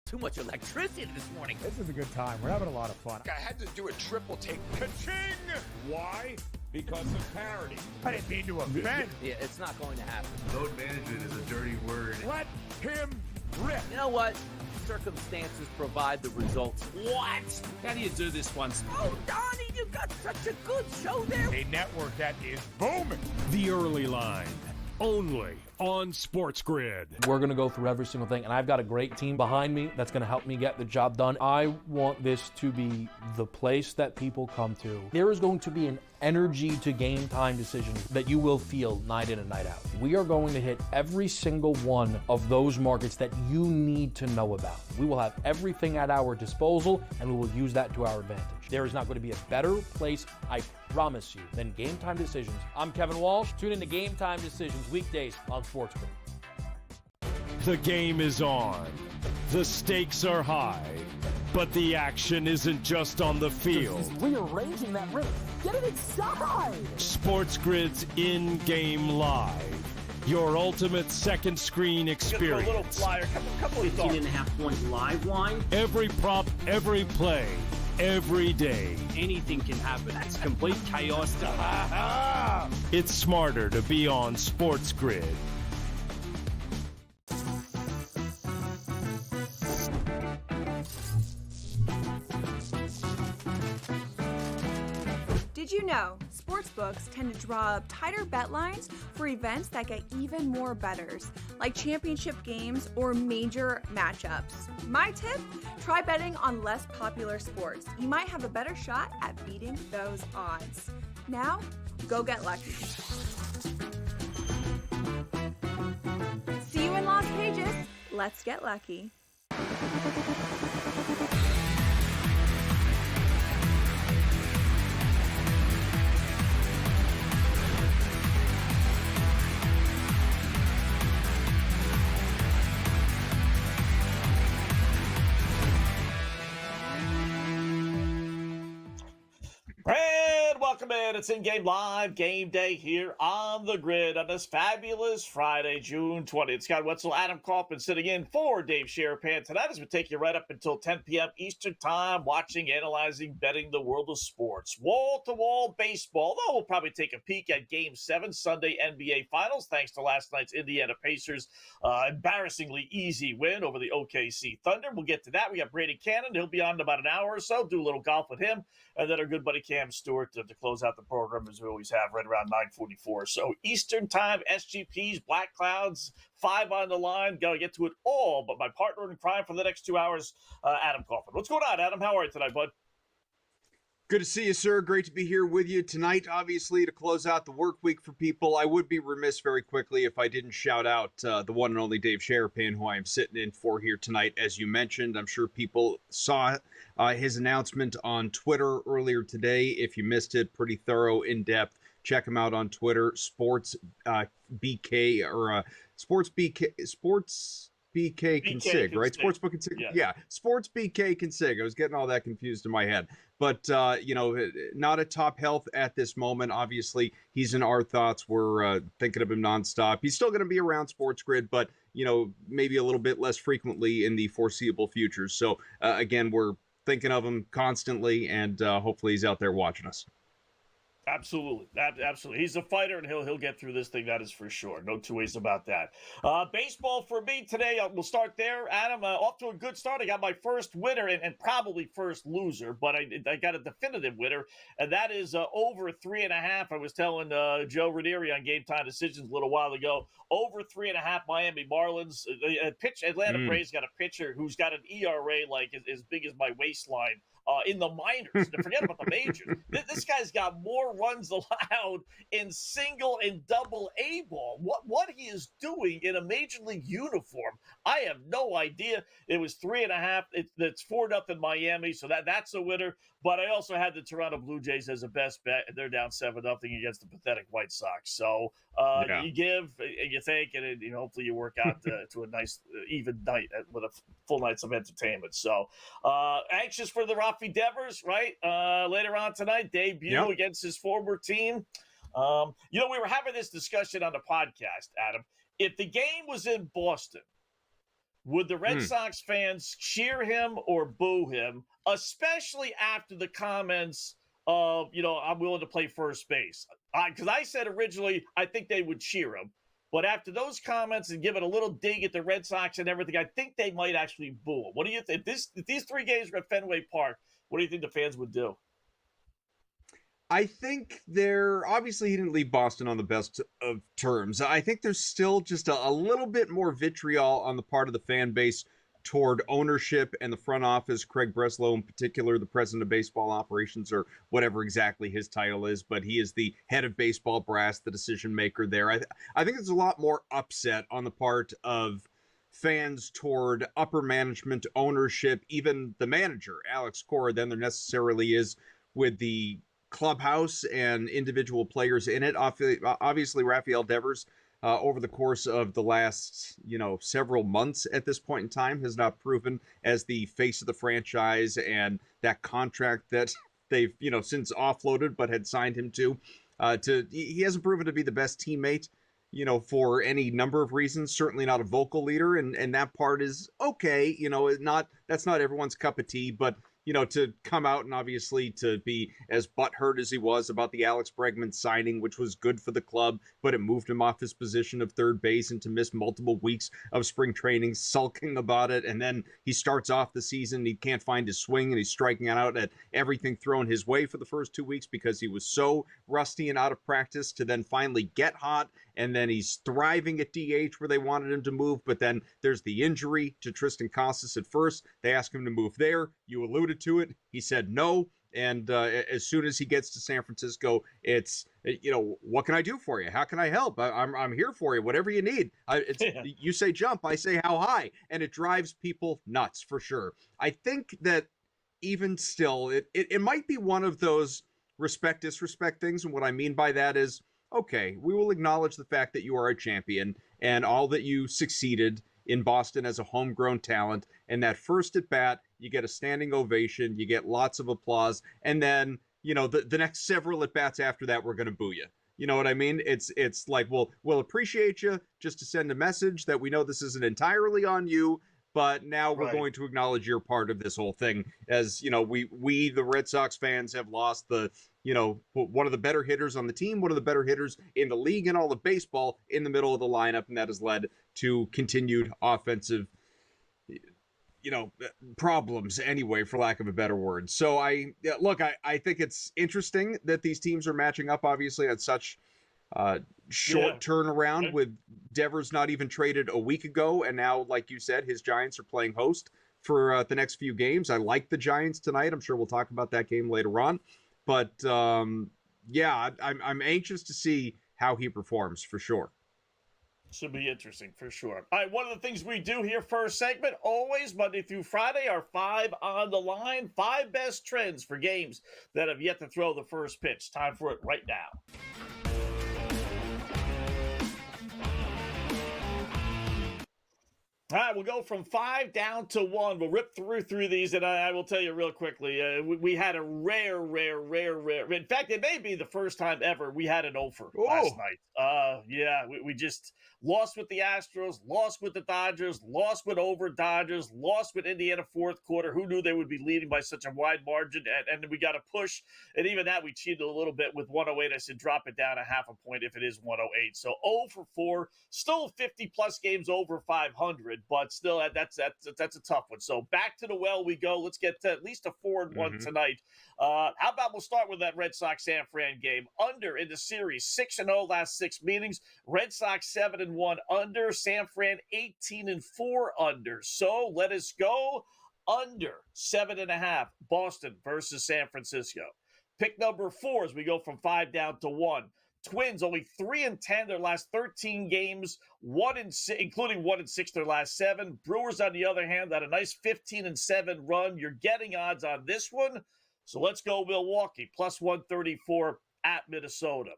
Too much electricity this morning. This is a good time. We're having a lot of fun. I had to do a triple take. Ka-ching! Why? Because of parity. I didn't mean to offend. Yeah, it's not going to happen. Load management is a dirty word. Let him rip. You know what? Circumstances provide the results. What? How do you do this once? Oh, Donnie, you got such a good show there. A network that is booming. The Early Line. Only on SportsGrid. We're going to go through every single thing, and I've got a great team behind me that's going to help me get the job done. I want this to be the place that people come to. There is going to be an energy to game time decisions that you will feel night in and night out. We are going to hit every single one of those markets that you need to know about. We will have everything at our disposal, and we will use that to our advantage. There is not going to be a better place, I promise you, than Game Time Decisions. I'm Kevin Walsh. Tune in to Game Time Decisions weekdays on SportsGrid. The game is on. The stakes are high. But the action isn't just on the field. He's rearranging that ring. Get it inside! SportsGrid's in-game live. Your ultimate second screen experience. A little flyer, couple of 15.5-point live line. Every prop, every play, every day. Anything can happen. That's complete chaos. It's smarter to be on SportsGrid. Did you know sportsbooks tend to draw up tighter bet lines for events that get even more bettors, like championship games or major matchups? My tip? Try betting on less popular sports. You might have a better shot at beating those odds. Now, go get lucky. See you in Las Vegas. Let's get lucky. And welcome in. It's in-game live game day here on the grid on this fabulous Friday, June 20th. Scott Wetzel, Adam Kaufman sitting in for Dave Sherapan tonight as we take you right up until 10 p.m. Eastern time, watching, analyzing, betting the world of sports. Wall-to-wall baseball, though we'll probably take a peek at Game 7, Sunday NBA Finals, thanks to last night's Indiana Pacers' embarrassingly easy win over the OKC Thunder. We'll get to that. We got Brady Cannon. He'll be on in about an hour or so, do a little golf with him, and then our good buddy Cam Stewart to close out the program, as we always have, right around 9:44. So Eastern time, SGPs, Black Clouds, 5 on the line. Got to get to it all. But my partner in crime for the next 2 hours, Adam Kaufman. What's going on, Adam? How are you tonight, bud? Good to see you, sir. Great to be here with you tonight, obviously, to close out the work week for people. I would be remiss very quickly if I didn't shout out the one and only Dave Sherapan, who I am sitting in for here tonight. As you mentioned, I'm sure people saw his announcement on Twitter earlier today. If you missed it, pretty thorough, in-depth. Check him out on Twitter, Sports BK Consig, right? Sportsbook Consig. Yeah, Sports BK Consig. I was getting all that confused in my head. But, not at top health at this moment. Obviously, he's in our thoughts. We're thinking of him nonstop. He's still going to be around SportsGrid, but, maybe a little bit less frequently in the foreseeable future. So, again, we're thinking of him constantly, and hopefully he's out there watching us. Absolutely. Absolutely. He's a fighter, and he'll get through this thing, that is for sure. No two ways about that. Baseball for me today, we'll start there. Adam, off to a good start. I got my first winner and probably first loser, but I got a definitive winner, and that is over 3.5. I was telling Joe Ranieri on Game Time Decisions a little while ago, over 3.5 Miami Marlins. Atlanta Braves got a pitcher who's got an ERA like as big as my waistline. In the minors. Forget about the majors. This guy's got more runs allowed in single and double A ball. What he is doing in a major league uniform, I have no idea. It was 3.5. It's 4-0 Miami, so that's a winner. But I also had the Toronto Blue Jays as a best bet, and they're down 7-0 against the pathetic White Sox. So you give, and you take, and hopefully you work out to a nice even night with a full night's of entertainment. So anxious for the Rafi Devers, right? Later on tonight, debut against his former team. We were having this discussion on the podcast, Adam. If the game was in Boston, Would the Red Sox fans cheer him or boo him, especially after the comments of, I'm willing to play first base? Because I said originally I think they would cheer him. But after those comments and giving a little dig at the Red Sox and everything, I think they might actually boo him. What do you think? If these 3 games are at Fenway Park, what do you think the fans would do? I think obviously he didn't leave Boston on the best of terms. I think there's still just a little bit more vitriol on the part of the fan base toward ownership and the front office. Craig Breslow in particular, the president of baseball operations, or whatever exactly his title is, but he is the head of baseball brass, the decision maker there. I think there's a lot more upset on the part of fans toward upper management, ownership, even the manager, Alex Cora, than there necessarily is with the clubhouse and individual players in it. Obviously, Rafael Devers, over the course of the last, several months at this point in time, has not proven as the face of the franchise, and that contract that they've, since offloaded but had signed him to he hasn't proven to be the best teammate, for any number of reasons. Certainly not a vocal leader, and that part is okay. That's not everyone's cup of tea, but to come out and obviously to be as butthurt as he was about the Alex Bregman signing, which was good for the club, but it moved him off his position of third base and to miss multiple weeks of spring training, sulking about it. And then he starts off the season, he can't find his swing, and he's striking out at everything thrown his way for the first 2 weeks because he was so rusty and out of practice, to then finally get hot. And then he's thriving at DH where they wanted him to move. But then there's the injury to Tristan Casas at first. They asked him to move there. You alluded to it. He said no. And as soon as he gets to San Francisco, it's, what can I do for you? How can I help? I'm here for you. Whatever you need. You say jump, I say how high. And it drives people nuts for sure. I think that even still, it might be one of those respect, disrespect things. And what I mean by that is, okay, we will acknowledge the fact that you are a champion and all that you succeeded in Boston as a homegrown talent. And that first at bat, you get a standing ovation, you get lots of applause. And then, the next several at bats after that, we're going to boo you. You know what I mean? It's like, we'll appreciate you just to send a message that we know this isn't entirely on you, but now we're going to acknowledge your part of this whole thing. As, we, the Red Sox fans, have lost the, one of the better hitters on the team, one of the better hitters in the league and all of baseball in the middle of the lineup, and that has led to continued offensive, problems anyway, for lack of a better word. So I think it's interesting that these teams are matching up, obviously, at such short turnaround, with Devers not even traded a week ago, and now, like you said, his Giants are playing host for the next few games. I like the Giants tonight. I'm sure we'll talk about that game later on. But, I'm anxious to see how he performs, for sure. Should be interesting, for sure. All right, one of the things we do here first segment, always Monday through Friday, are 5 on the line, 5 best trends for games that have yet to throw the first pitch. Time for it right now. All right, we'll go from 5 down to 1. We'll rip through these, and I will tell you real quickly, we had a rare. In fact, it may be the first time ever we had an offer last night. We just lost with the Astros, lost with the Dodgers, lost with Dodgers, lost with Indiana fourth quarter. Who knew they would be leading by such a wide margin? And we got a push, and even that we cheated a little bit with 108. I said drop it down a half a point if it is 108. So 0 for 4, still 50-plus games over 500. But still, that's a tough one. So back to the well we go. Let's get to at least a 4-1 tonight. How about we'll start with that Red Sox-San Fran game. Under in the series, 6-0 last 6 meetings. Red Sox 7-1 under. San Fran 18-4 under. So let us go under 7.5. Boston versus San Francisco. Pick number 4 as we go from 5 down to 1. Twins only 3-10 their last 13 games, 1-6, including 1-6 their last 7. Brewers, on the other hand, had a nice 15-7 run. You're getting odds on this one, so let's go Milwaukee plus 134 at Minnesota.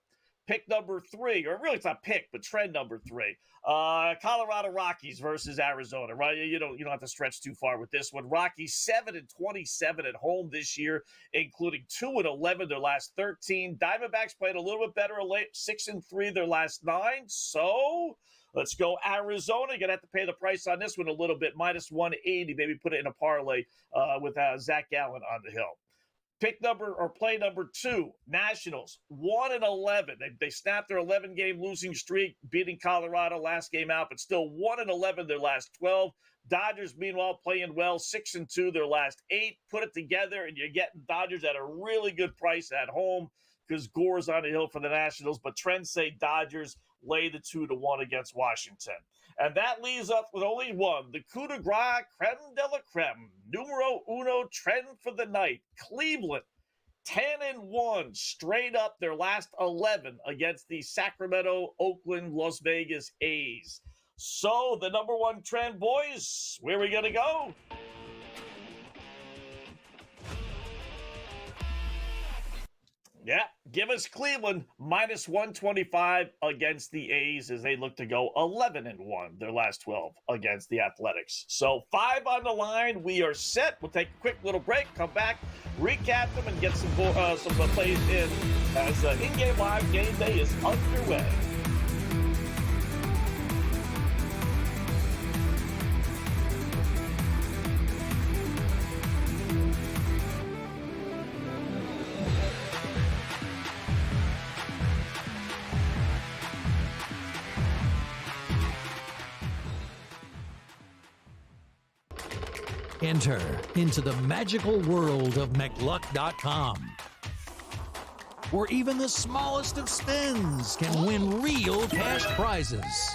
Pick number 3, or really it's not pick, but trend number 3. Colorado Rockies versus Arizona, right? You don't have to stretch too far with this one. Rockies 7-27 at home this year, including 2-11 their last 13. Diamondbacks played a little bit better late, 6-3 their last 9. So Let's go Arizona. You're going to have to pay the price on this one a little bit, minus 180. Maybe put it in a parlay with Zach Gallen on the hill. Play number 2, Nationals, 1-11. They snapped their 11-game losing streak, beating Colorado last game out, but still 1-11 their last 12. Dodgers, meanwhile, playing well, 6-2 their last 8. Put it together, and you're getting Dodgers at a really good price at home because Gore's on the hill for the Nationals, but trends say Dodgers lay the 2-1 against Washington. And that leaves us with only one, the coup de grace, creme de la creme, numero uno trend for the night. Cleveland, 10-1, straight up their last 11 against the Sacramento, Oakland, Las Vegas A's. So the number one trend, boys, where are we going to go? Yeah, give us Cleveland minus 125 against the A's as they look to go 11-1 their last 12 against the Athletics. So 5 on the line. We are set. We'll take a quick little break, come back, recap them, and get some plays in as in-game live game day is underway. Enter into the magical world of McLuck.com, where even the smallest of spins can win real cash prizes.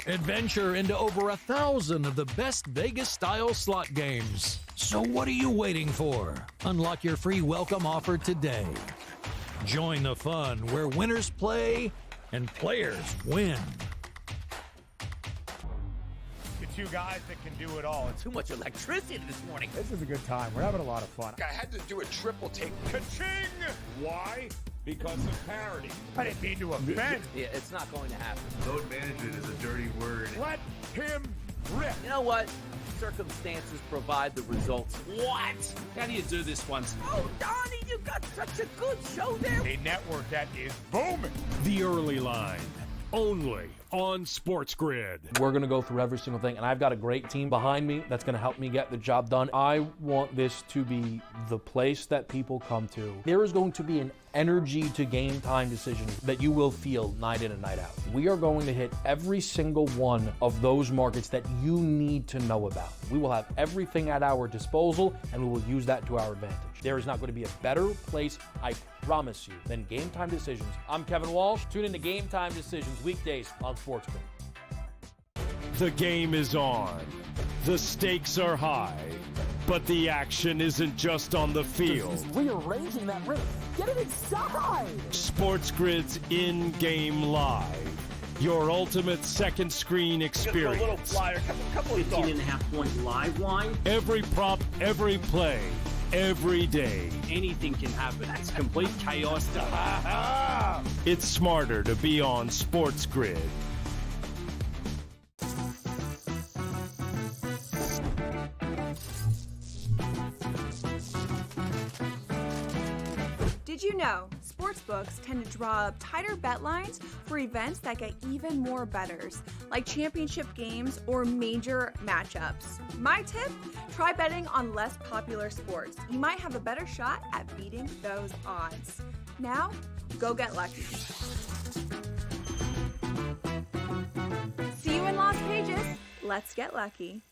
Adventure into over 1,000 of the best Vegas-style slot games. So what are you waiting for? Unlock your free welcome offer today. Join the fun where winners play and players win. Two guys that can do it all. Too much electricity this morning. This is a good time. We're having a lot of fun. I had to do a triple take. Ka-ching! Why? Because of parity. I didn't mean to offend. Yeah, it's not going to happen. Load management is a dirty word. Let him rip. You know what? Circumstances provide the results. What? How do you do this once? Oh, Donnie, you got such a good show there. A network that is booming. The Early Line, only on SportsGrid. We're going to go through every single thing, and I've got a great team behind me that's going to help me get the job done. I want this to be the place that people come to. There is going to be an energy to game time decisions that you will feel night in and night out. We are going to hit every single one of those markets that you need to know about. We will have everything at our disposal, and we will use that to our advantage. There is not going to be a better place, I promise you, than Game Time Decisions. I'm Kevin Walsh. Tune in to Game Time Decisions weekdays on SportsGrid. The game is on. The stakes are high. But the action isn't just on the field. Rearranging that rhythm. Get it inside! SportsGrid's in-game live. Your ultimate second screen experience. A little flyer, couple of thoughts. 18.5-point live line. Every prop, every play, every day. Anything can happen. It's complete chaos. It's smarter to be on SportsGrid. Did you know sportsbooks tend to draw up tighter bet lines for events that get even more bettors, like championship games or major matchups? My tip, try betting on less popular sports. You might have a better shot at beating those odds. Now, go get lucky. See you in Las Vegas. Let's get lucky.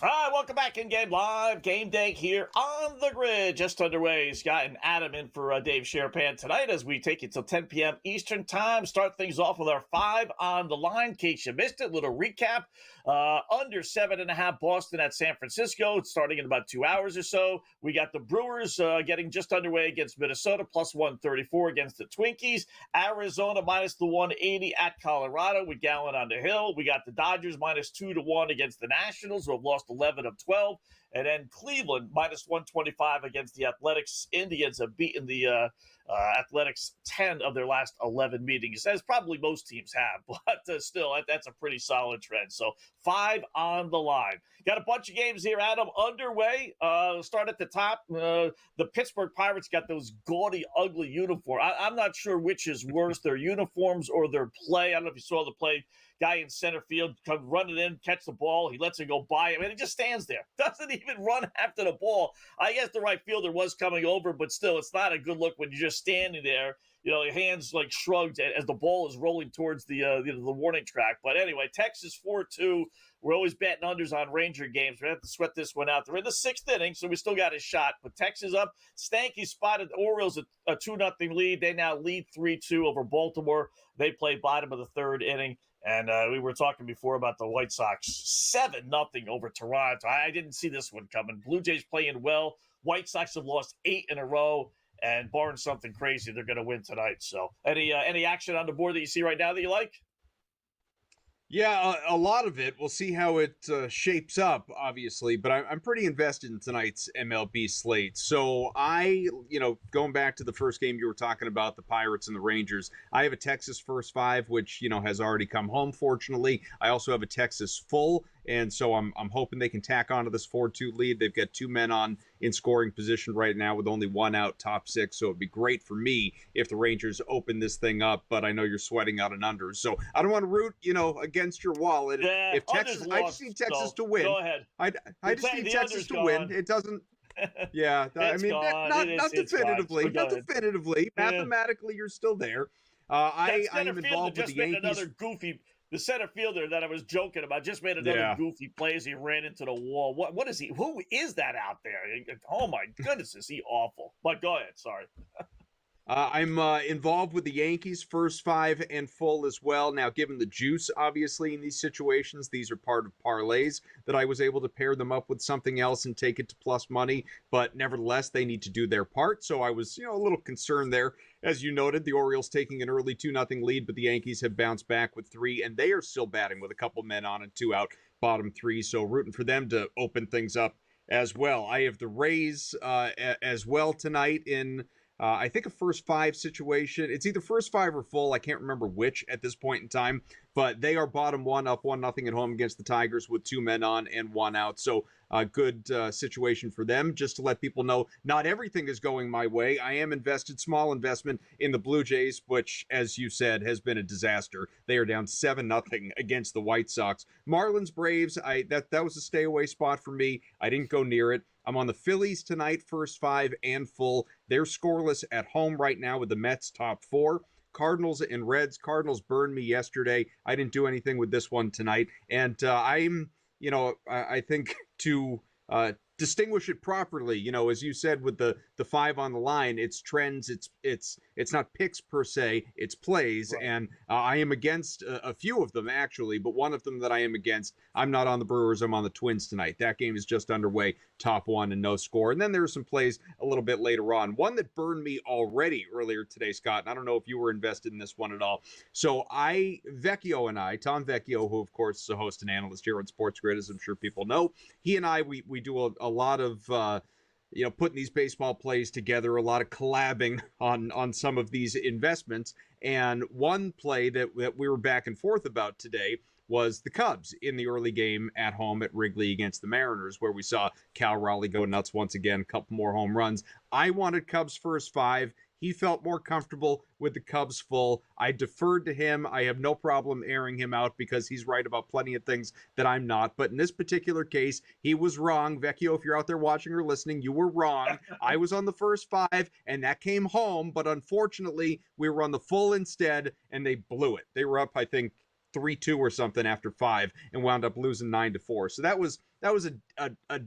All right, welcome back in Game Live. Game Day here on the grid. Just underway. Scott and Adam in for Dave Sherapan tonight as we take you till 10 p.m. Eastern Time. Start things off with our 5 on the line. In case you missed it, little recap. Under 7.5 Boston at San Francisco. It's starting in about 2 hours or so. We got the Brewers getting just underway against Minnesota, plus 134 against the Twinkies. Arizona minus the 180 at Colorado with Gallen on the hill. We got the Dodgers minus 2-1 against the Nationals, who have lost 11 of of 12. And then Cleveland, minus 125 against the Athletics. Indians have beaten the Athletics 10 of their last 11 meetings, as probably most teams have. But still, that's a pretty solid trend. So 5 on the line. Got a bunch of games here, Adam, underway. Start at the top. The Pittsburgh Pirates got those gaudy, ugly uniforms. I'm not sure which is worse, their uniforms or their play. I don't know if you saw the play. Guy in center field comes running in, catch the ball. He lets it go by him, and he just stands there. Doesn't even run after the ball. I guess the right fielder was coming over, but still, it's not a good look when you're just standing there. Your hands like shrugged as the ball is rolling towards the warning track. But anyway, Texas 4-2. We're always betting unders on Ranger games. We have to sweat this one out. They're in the 6th inning, so we still got a shot. But Texas up. Stanky spotted the Orioles a 2-0 lead. They now lead 3-2 over Baltimore. They play bottom of the 3rd inning. And we were talking before about the White Sox, 7-0 over Toronto. I didn't see this one coming. Blue Jays playing well. White Sox have lost 8 in a row. And barring something crazy, they're going to win tonight. So any action on the board that you see right now that you like? Yeah, a lot of it. We'll see how it shapes up, obviously, but I'm pretty invested in tonight's MLB slate. So going back to the first game you were talking about, the Pirates and the Rangers, I have a Texas first 5, which, has already come home, fortunately. I also have a Texas full, and so I'm hoping they can tack onto this 4-2 lead. They've got 2 men on in scoring position right now with only 1 out, top 6. So it'd be great for me if the Rangers open this thing up, but I know you're sweating out an under. So I don't want to root, against your wallet. Yeah, if Texas, I just need Texas to win. Go ahead. I just need Texas to win. It doesn't. Yeah, I mean, not definitively. Not definitively. Yeah. Mathematically, you're still there. I am involved with the Yankees. The center fielder that I was joking about just made another goofy play as he ran into the wall. What is he? Who is that out there? Oh my goodness, is he awful? But go ahead. Sorry. I'm involved with the Yankees first 5 and full as well. Now, given the juice, obviously, in these situations, these are part of parlays that I was able to pair them up with something else and take it to plus money. But nevertheless, they need to do their part. So I was, a little concerned there. As you noted, the Orioles taking an early 2-0 lead, but the Yankees have bounced back with 3, and they are still batting with a couple men on and 2 out, bottom 3. So rooting for them to open things up as well. I have the Rays as well tonight in... I think a first 5 situation. It's either first 5 or full. I can't remember which at this point in time. But they are bottom 1, up 1-0 at home against the Tigers with 2 men on and 1 out. So a good situation for them. Just to let people know, not everything is going my way. I am invested, small investment in the Blue Jays, which, as you said, has been a disaster. They are down 7-0 against the White Sox. Marlins, Braves, that was a stay away spot for me. I didn't go near it. I'm on the Phillies tonight, first 5 and full. They're scoreless at home right now with the Mets top 4. Cardinals and Reds. Cardinals burned me yesterday. I didn't do anything with this one tonight. And I think to distinguish it properly, as you said, with the 5 on the line, it's trends, it's not picks per se, it's plays. Right. And I am against a few of them, actually, but one of them that I am against, I'm not on the Brewers, I'm on the Twins tonight. That game is just underway, top 1 and no score. And then there are some plays a little bit later on. One that burned me already earlier today, Scott, and I don't know if you were invested in this one at all. So Vecchio and I, Tom Vecchio, who of course is a host and analyst here on SportsGrid, as I'm sure people know, he and I, we do a lot of putting these baseball plays together, a lot of collabing on some of these investments. And one play that we were back and forth about today was the Cubs in the early game at home at Wrigley against the Mariners, where we saw Cal Raleigh go nuts once again, a couple more home runs. I wanted Cubs first 5. He felt more comfortable with the Cubs full. I deferred to him. I have no problem airing him out because he's right about plenty of things that I'm not. But in this particular case, he was wrong. Vecchio, if you're out there watching or listening, you were wrong. I was on the first 5, and that came home. But unfortunately, we were on the full instead, and they blew it. They were up, I think, 3-2 or something after 5 and wound up losing 9-4. So that was a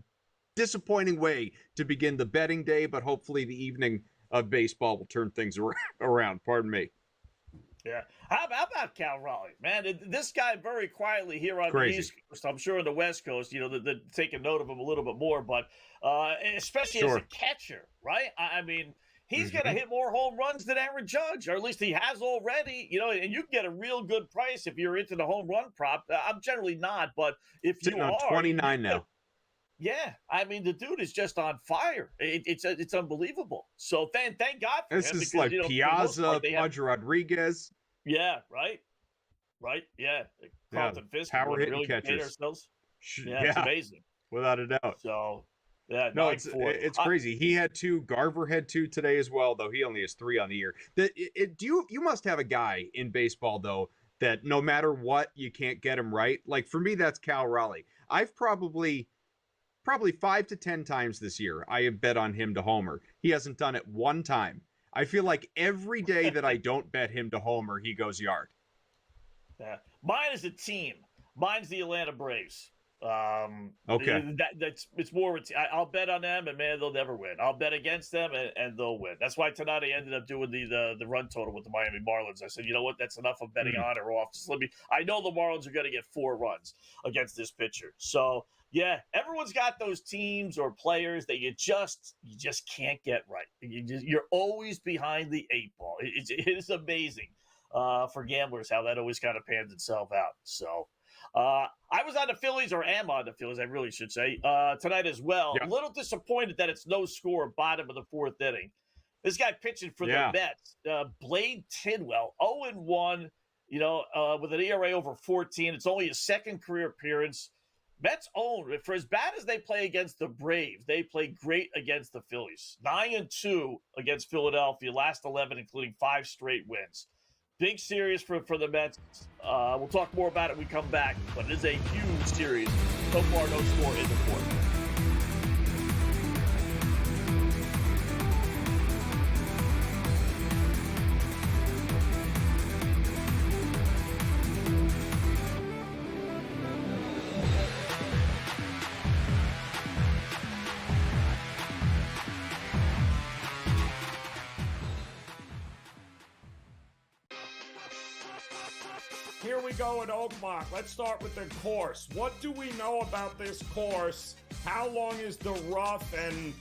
disappointing way to begin the betting day, but hopefully the evening of baseball will turn things around. Pardon me. Yeah. How about Cal Raleigh, man? This guy very quietly here on the East Coast. I'm sure on the West Coast, they're taking note of him a little bit more, but especially as a catcher, right? I mean, he's going to hit more home runs than Aaron Judge, or at least he has already, and you can get a real good price if you're into the home run prop. I'm generally not, but if you are. Sitting on 29 now. Yeah, I mean, the dude is just on fire. It's unbelievable. So thank God for this him. is Because, like Piazza, Padre Rodriguez. Yeah, right. Yeah. Carlton Fisk. Power hitting really catchers. made ourselves. Yeah, it's amazing. Without a doubt. So, yeah. No, it's crazy. He had 2. Garver had 2 today as well, though he only has 3 on the year. You must have a guy in baseball, though, that no matter what, you can't get him right. Like, for me, that's Cal Raleigh. I've probably 5 to 10 times this year, I have bet on him to homer. He hasn't done it one time. I feel like every day that I don't bet him to homer, he goes yard. Yeah. Mine is a team. Mine's the Atlanta Braves. Okay. It's more. I'll bet on them, and man, they'll never win. I'll bet against them, and they'll win. That's why tonight I ended up doing the run total with the Miami Marlins. I said, you know what? That's enough of betting on or off. Just I know the Marlins are going to get 4 runs against this pitcher. So yeah, everyone's got those teams or players that you just can't get right. You're always behind the 8 ball. It is amazing for gamblers how that always kind of pans itself out. So. I was on the Phillies, or am on the Phillies, I really should say, tonight as well. Yeah. A little disappointed that it's no score, bottom of the 4th inning. This guy pitching for the Mets, Blade Tidwell, 0-1, with an ERA over 14. It's only his 2nd career appearance. Mets own. For as bad as they play against the Braves, they play great against the Phillies. 9-2 against Philadelphia, last 11, including 5 straight wins. Big series for the Mets. We'll talk more about it when we come back, but it is a huge series. So far, no score in the 4th. Here we go at Oakmont. Let's start with the course. What do we know about this course? How long is the rough, and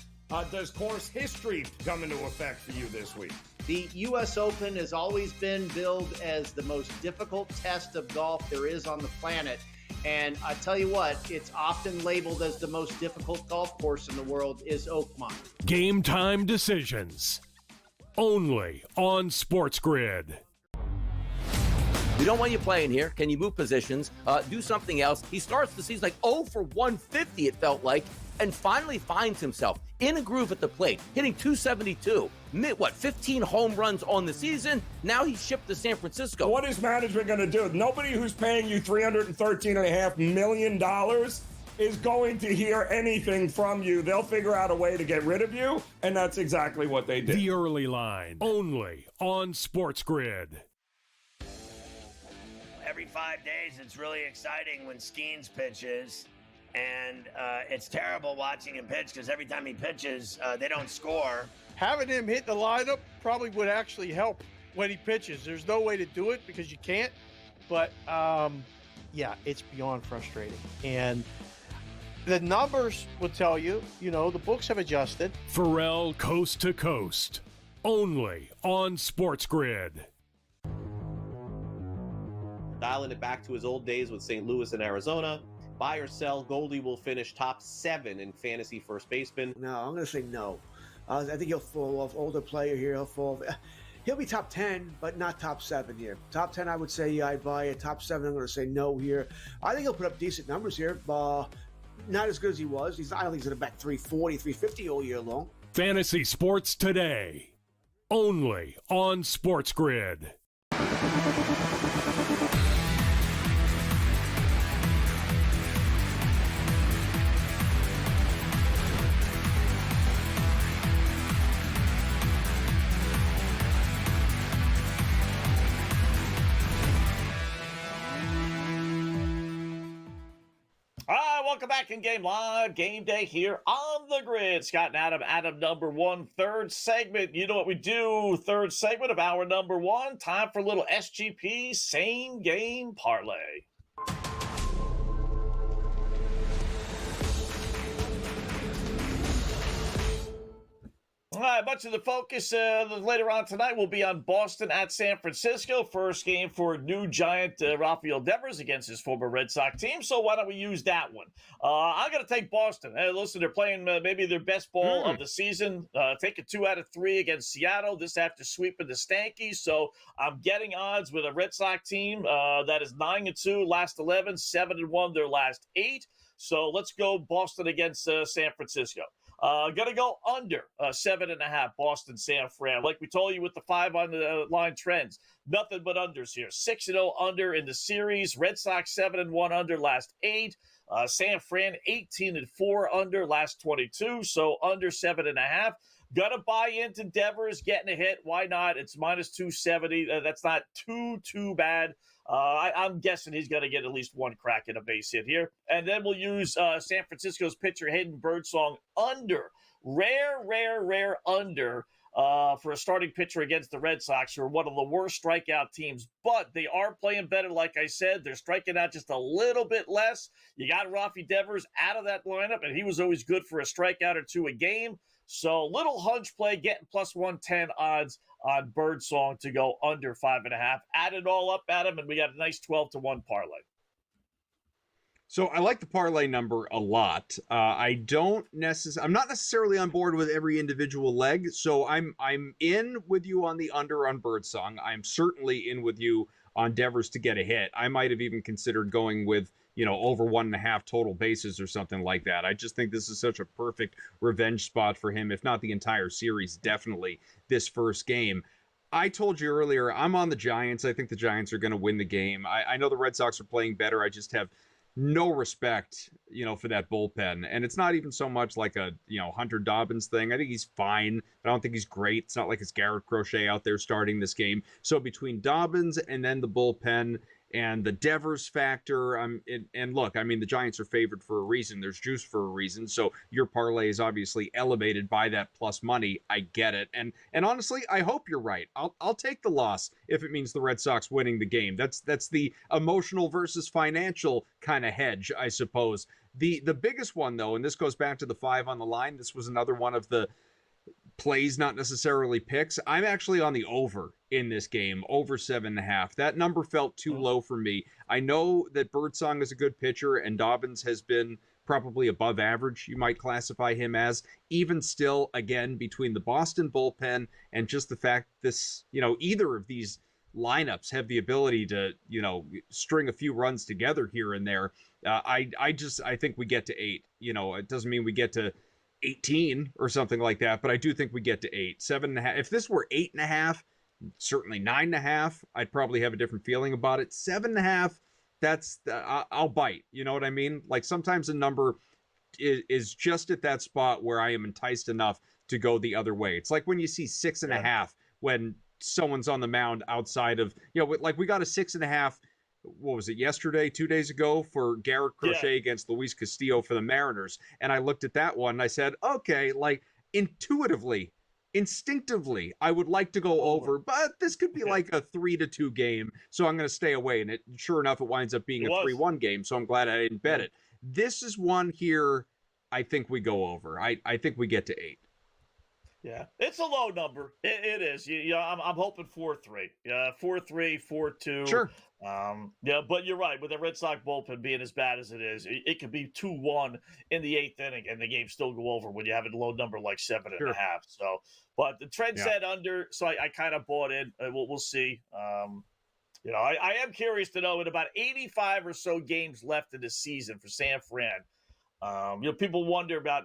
does course history come into effect for you this week? The U.S. Open has always been billed as the most difficult test of golf there is on the planet. And I tell you what, it's often labeled as the most difficult golf course in the world is Oakmont. Game time decisions. Only on SportsGrid. We don't want you playing here. Can you move positions? Do something else. He starts the season like 0 for 150, it felt like, and finally finds himself in a groove at the plate, hitting 272. 15 home runs on the season? Now he's shipped to San Francisco. What is management going to do? Nobody who's paying you $313.5 million is going to hear anything from you. They'll figure out a way to get rid of you, and that's exactly what they did. The early line, only on SportsGrid. Every 5 days, it's really exciting when Skeens pitches, and it's terrible watching him pitch because every time he pitches, they don't score. Having him hit the lineup probably would actually help when he pitches. There's no way to do it because you can't, but yeah, it's beyond frustrating. And the numbers will tell you, the books have adjusted. Pharrell Coast to Coast, only on SportsGrid. Dialing it back to his old days with St. Louis and Arizona. Buy or sell, Goldie will finish top 7 in fantasy first baseman. No, I'm going to say no. I think he'll fall off. Older player here, he'll be top 10, but not top 7 here. Top 10, I would say I'd buy it. Top 7, I'm going to say no here. I think he'll put up decent numbers here. Not as good as he was. I don't think he's going to bat 340, 350 all year long. Fantasy Sports Today, only on SportsGrid. Welcome back in Game Live, Game Day here on the grid. Scott and Adam number 1, third segment. You know what we do, third segment of hour number 1. Time for a little SGP same game parlay. All right, much of the focus later on tonight will be on Boston at San Francisco. First game for new Giant Rafael Devers against his former Red Sox team. So why don't we use that one? I'm going to take Boston. Hey, listen, they're playing maybe their best ball of the season. Taking 2 out of 3 against Seattle. This after sweeping the Stankies. So I'm getting odds with a Red Sox team that is 9-2, last 11, 7-1, their last 8. So let's go Boston against San Francisco. Gonna go under 7.5 Boston San Fran. Like we told you with the 5 on the line trends, nothing but unders here. 6-0 under in the series. Red Sox 7-1 under last 8. San Fran 18-4 under last 22. So under 7.5. Gonna buy into Devers getting a hit. Why not? It's minus 270. That's not too bad. I'm guessing he's going to get at least one crack at a base hit here. And then we'll use San Francisco's pitcher Hayden Birdsong under. Rare under for a starting pitcher against the Red Sox, who are one of the worst strikeout teams. But they are playing better, like I said. They're striking out just a little bit less. You got Rafi Devers out of that lineup, and he was always good for a strikeout or 2 a game. So little hunch play, getting plus 110 odds on Birdsong to go under 5.5. Add it all up, Adam, and we got a nice 12-1 parlay. So I like the parlay number a lot. I'm not necessarily on board with every individual leg. So I'm in with you on the under on Birdsong. I'm certainly in with you on Devers to get a hit. I might have even considered going with, over 1.5 total bases or something like that. I just think this is such a perfect revenge spot for him, if not the entire series, definitely this first game. I told you earlier, I'm on the Giants. I think the Giants are going to win the game. I know the Red Sox are playing better. I just have no respect, for that bullpen. And it's not even so much like a, Hunter Dobbins thing. I think he's fine, but I don't think he's great. It's not like it's Garrett Crochet out there starting this game. So between Dobbins and then the bullpen and the Devers factor, and look, the Giants are favored for a reason. There's juice for a reason. So your parlay is obviously elevated by that plus money. I get it. And honestly, I hope you're right. I'll take the loss if it means the Red Sox winning the game. That's the emotional versus financial kind of hedge, I suppose. The biggest one, though, and this goes back to the 5 on the line. This was another one of the plays, not necessarily picks. I'm actually on the over in this game, over 7.5. That number felt too low for me. I know that Birdsong is a good pitcher and Dobbins has been probably above average, you might classify him as. Even still, again, between the Boston bullpen and just the fact this, either of these lineups have the ability to, string a few runs together here and there. I think we get to 8. It doesn't mean we get to 18 or something like that, but I do think we get to 8. 7.5. If this were 8.5, certainly 9.5, I'd probably have a different feeling about it. 7.5, that's I'll bite. You know what I mean? Like sometimes a number is just at that spot where I am enticed enough to go the other way. It's like when you see 6.5 when someone's on the mound outside of, like we got a 6.5. What was it, yesterday, 2 days ago, for Garrett Crochet against Luis Castillo for the Mariners. And I looked at that one and I said, okay, like instinctively, I would like to go over, but this could be like a 3-2 game. So I'm going to stay away. And sure enough, it winds up being a 3-1 game. So I'm glad I didn't bet it. This is one here I think we go over. I think we get to 8. Yeah, it's a low number. It is. I'm hoping 4-3. 4-3, 4-2. Sure. But you're right. With the Red Sox bullpen being as bad as it is, it could be 2-1 in the 8th inning, and the game still go over when you have a low number like 7.5. Sure. So, but the trend said under, so I kind of bought in. We'll see. I am curious to know, in about 85 or so games left in the season for San Fran. People wonder about,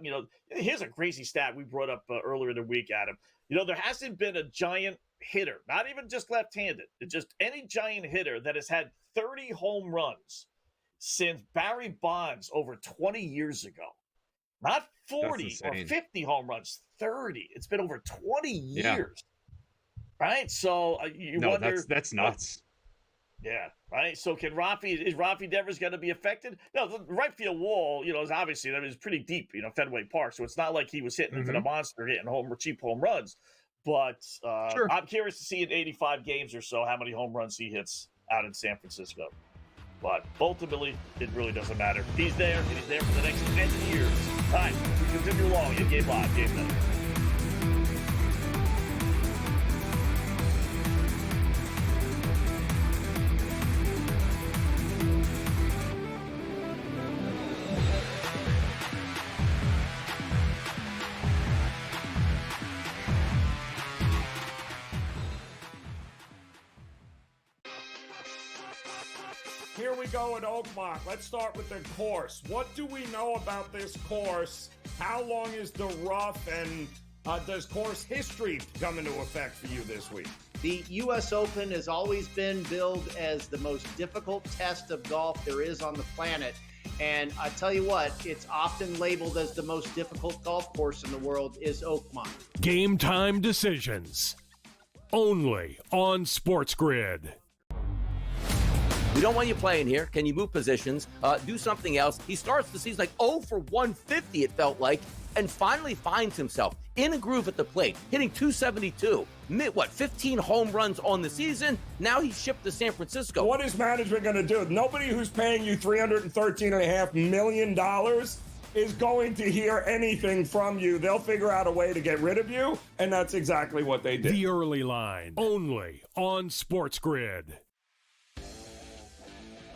here's a crazy stat we brought up earlier in the week, Adam. There hasn't been a giant hitter, not even just left-handed, just any giant hitter that has had 30 home runs since Barry Bonds over 20 years ago. Not 40 or 50 home runs, 30. It's been over 20 years. Right? So you wonder. That's nuts. Yeah, right. So is Rafi Devers going to be affected? No, the right field wall, is obviously that is pretty deep, Fenway Park. So it's not like he was hitting into the monster, hitting cheap home runs. But sure. I'm curious to see in 85 games or so how many home runs he hits out in San Francisco. But ultimately, it really doesn't matter. He's there, and he's there for the next 10 years. All right, we continue along in Game Live, Game Day. Here we go at Oakmont. Let's start with the course. What do we know about this course? How long is the rough, and does course history come into effect for you this week? The U.S. Open has always been billed as the most difficult test of golf there is on the planet. And I tell you what, it's often labeled as the most difficult golf course in the world is Oakmont. Game time decisions. Only on SportsGrid. We don't want you playing here. Can you move positions? Do something else. He starts the season like 0 for 150, it felt like, and finally finds himself in a groove at the plate, hitting 272. 15 home runs on the season? Now he's shipped to San Francisco. What is management going to do? Nobody who's paying you $313.5 million is going to hear anything from you. They'll figure out a way to get rid of you, and that's exactly what they did. The early line, only on SportsGrid.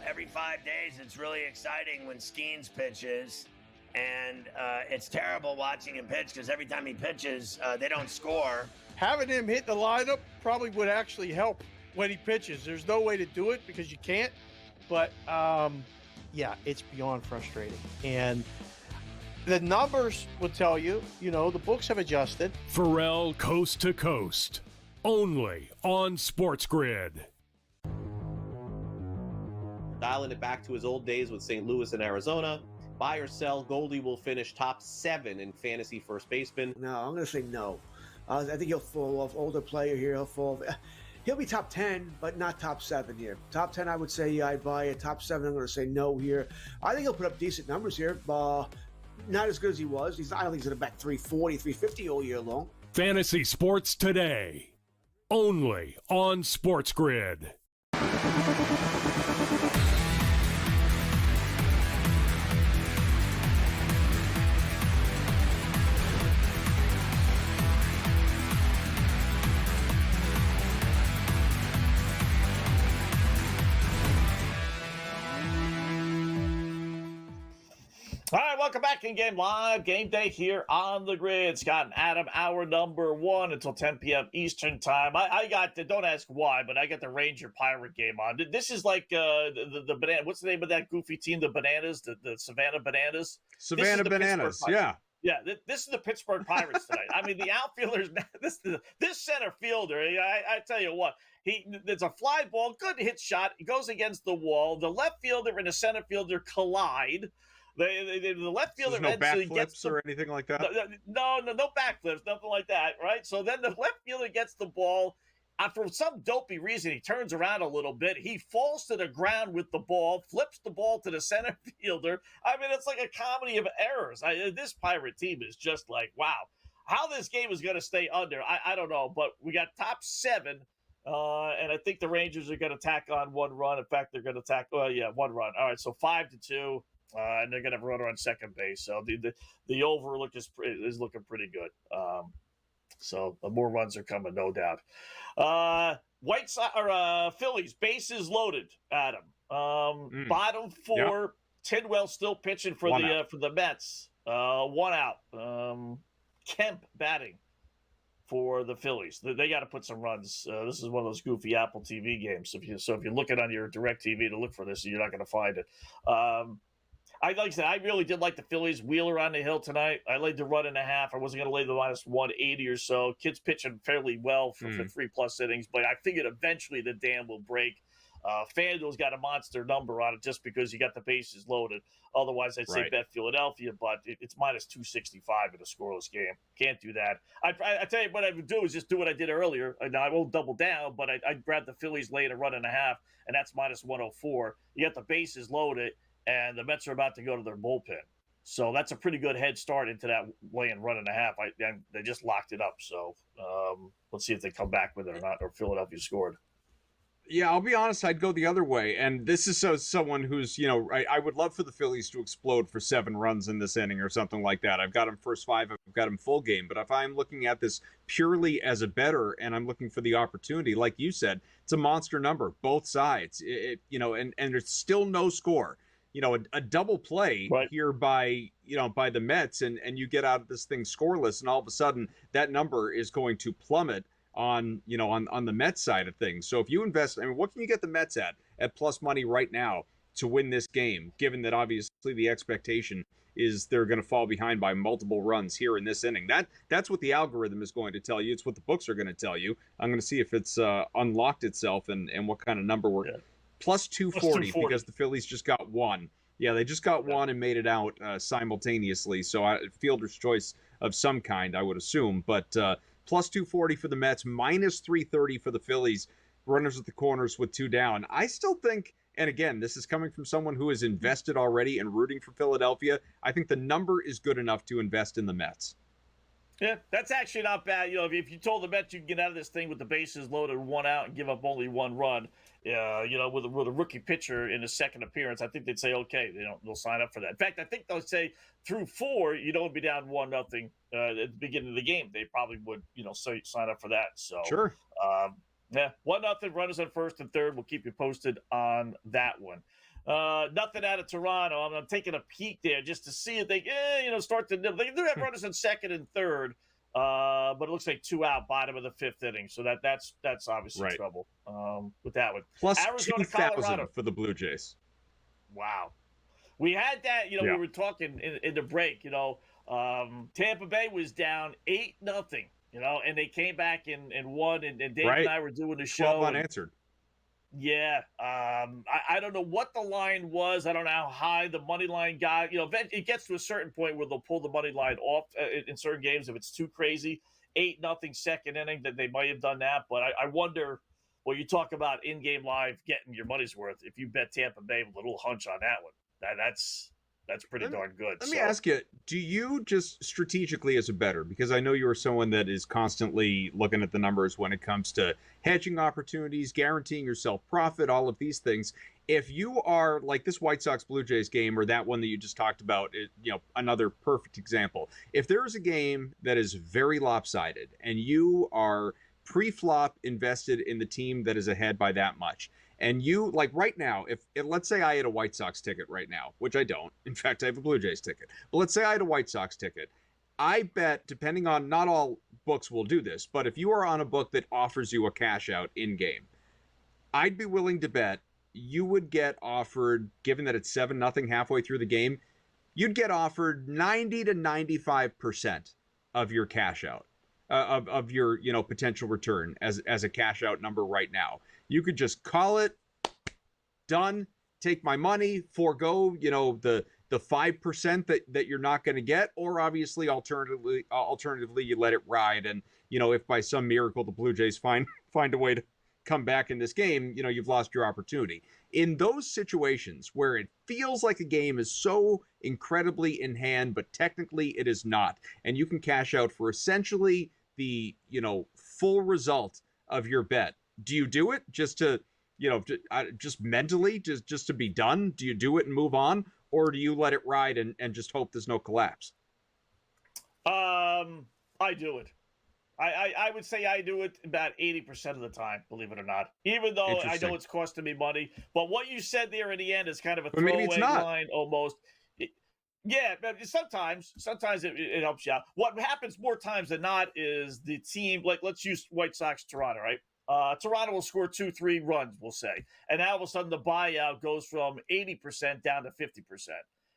Every 5 days, it's really exciting when Skeens pitches. And it's terrible watching him pitch because every time he pitches, they don't score. Having him hit the lineup probably would actually help when he pitches. There's no way to do it because you can't. But, yeah, it's beyond frustrating. And the numbers will tell you, the books have adjusted. Pharrell coast to coast, only on SportsGrid. Dialing it back to his old days with St. Louis and Arizona. Buy or sell, Goldie will finish top 7 in fantasy first baseman. No, I'm going to say no. I think he'll fall off. Older player here, he'll be top 10, but not top 7 here. Top 10, I would say I'd buy it. Top 7, I'm going to say no here. I think he'll put up decent numbers here. Not as good as he was. I don't think he's going to bat 340, 350 all year long. Fantasy Sports Today, only on SportsGrid. All right, welcome back in Game Live. Game Day here on the grid. Scott and Adam, hour number 1 until 10 p.m. Eastern time. I got, don't ask why, but I got the Ranger Pirate game on. This is like the banana. What's the name of that goofy team? The Bananas, the Savannah Bananas? Savannah Bananas, yeah. Yeah, this is the Pittsburgh Pirates tonight. I mean, the outfielders, this center fielder, I tell you what, there's a fly ball, good hit shot. It goes against the wall. The left fielder and the center fielder collide. The left fielder no backflips or anything like that? No backflips, nothing like that, right? So then the left fielder gets the ball. For some dopey reason, he turns around a little bit. He falls to the ground with the ball, flips the ball to the center fielder. I mean, it's like a comedy of errors. This Pirate team is just like, wow. How this game is going to stay under, I don't know. But we got top 7, and I think the Rangers are going to tack on 1 run. In fact, they're going to tack, 1 run. All right, so 5-2. And they're going to have a runner on second base. So the overlook is looking pretty good. So the more runs are coming, no doubt. White Sox or Phillies, bases loaded, Adam. Bottom 4, yep. Tidwell still pitching for the Mets. 1 out. Kemp batting for the Phillies. They got to put some runs. This is one of those goofy Apple TV games. So if you're looking on your Direct TV to look for this, you're not going to find it. Like I said, I really did like the Phillies. Wheeler on the hill tonight. I laid the run and a half. I wasn't going to lay the minus 180 or so. Kid's pitching fairly well for 3+ innings, but I figured eventually the dam will break. FanDuel's got a monster number on it just because you got the bases loaded. Otherwise, I'd say bet Philadelphia, but it's minus 265 in a scoreless game. Can't do that. I tell you what I would do is just do what I did earlier. I won't double down, but I'd grab the Phillies laying a run and a half, and that's minus 104. You got the bases loaded, and the Mets are about to go to their bullpen. So that's a pretty good head start into that laying run and a half. And they just locked it up. So let's see if they come back with it or not, or Philadelphia scored. Yeah, I'll be honest, I'd go the other way. And this is someone who's, I would love for the Phillies to explode for 7 runs in this inning or something like that. I've got them first 5, I've got them full game. But if I'm looking at this purely as a bettor and I'm looking for the opportunity, like you said, it's a monster number, both sides, and there's still no score. A double play here by the Mets and you get out of this thing scoreless, and all of a sudden that number is going to plummet on on the Mets side of things. So if you invest, I mean, what can you get the Mets at plus money right now to win this game, given that obviously the expectation is they're going to fall behind by multiple runs here in this inning. That's what the algorithm is going to tell you. It's what the books are going to tell you. I'm going to see if it's unlocked itself and what kind of number we're plus 240 because the Phillies just got one. Yeah, they just got one and made it out simultaneously. So fielder's choice of some kind, I would assume. But plus 240 for the Mets, minus 330 for the Phillies. Runners at the corners with two down. I still think, and again, this is coming from someone who is invested already and rooting for Philadelphia, I think the number is good enough to invest in the Mets. Yeah, that's actually not bad. If you told the Mets you can get out of this thing with the bases loaded, one out, and give up only one run, with a rookie pitcher in his second appearance, I think they'd say, okay, they'll sign up for that. In fact, I think they'll say through 4, you don't be down 1-0 at the beginning of the game. They probably would, sign up for that. So sure. 1-0, runners on first and third. We'll keep you posted on that one. Nothing out of Toronto. I'm taking a peek there just to see if they, start to. They do have runners in second and third, but it looks like 2 out, bottom of the 5th inning. So that's obviously trouble with that one. Plus Arizona, 2,000 Colorado for the Blue Jays. Wow, we had that. We were talking in the break. Tampa Bay was down 8-0. And they came back and won. And Dave and I were doing the show. 12 unanswered. Yeah. I don't know what the line was. I don't know how high the money line got. It gets to a certain point where they'll pull the money line off in certain games if it's too crazy. 8-0 second inning, that they might have done that. But I wonder, well, you talk about in-game live getting your money's worth. If you bet Tampa Bay with a little hunch on that one, that's pretty darn good. Let me ask you, do you just strategically as a bettor, because I know you're someone that is constantly looking at the numbers when it comes to hedging opportunities, guaranteeing yourself profit, all of these things. If you are like this White Sox Blue Jays game or that one that you just talked about, another perfect example. If there is a game that is very lopsided and you are pre-flop invested in the team that is ahead by that much, and you, like right now, if let's say I had a White Sox ticket right now, which I don't. In fact, I have a Blue Jays ticket. But let's say I had a White Sox ticket. I bet, depending on, not all books will do this, but if you are on a book that offers you a cash out in-game, I'd be willing to bet you would get offered, given that it's 7-0 halfway through the game, you'd get offered 90 to 95% of your cash out, of your potential return as a cash out number right now. You could just call it done, take my money, forego, the 5% that you're not going to get, or obviously alternatively you let it ride. And, if by some miracle the Blue Jays find a way to come back in this game, you've lost your opportunity. In those situations where it feels like a game is so incredibly in hand, but technically it is not, and you can cash out for essentially the, full result of your bet, do you do it just to, just mentally, just to be done? Do you do it and move on? Or do you let it ride and just hope there's no collapse? I do it. I would say I do it about 80% of the time, believe it or not. Even though I know it's costing me money. But what you said there in the end is kind of a throwaway line almost. Yeah, sometimes it helps you out. What happens more times than not is the team, like let's use White Sox Toronto, right? Toronto will score 2-3 runs, we'll say. And now all of a sudden the buyout goes from 80% down to 50%.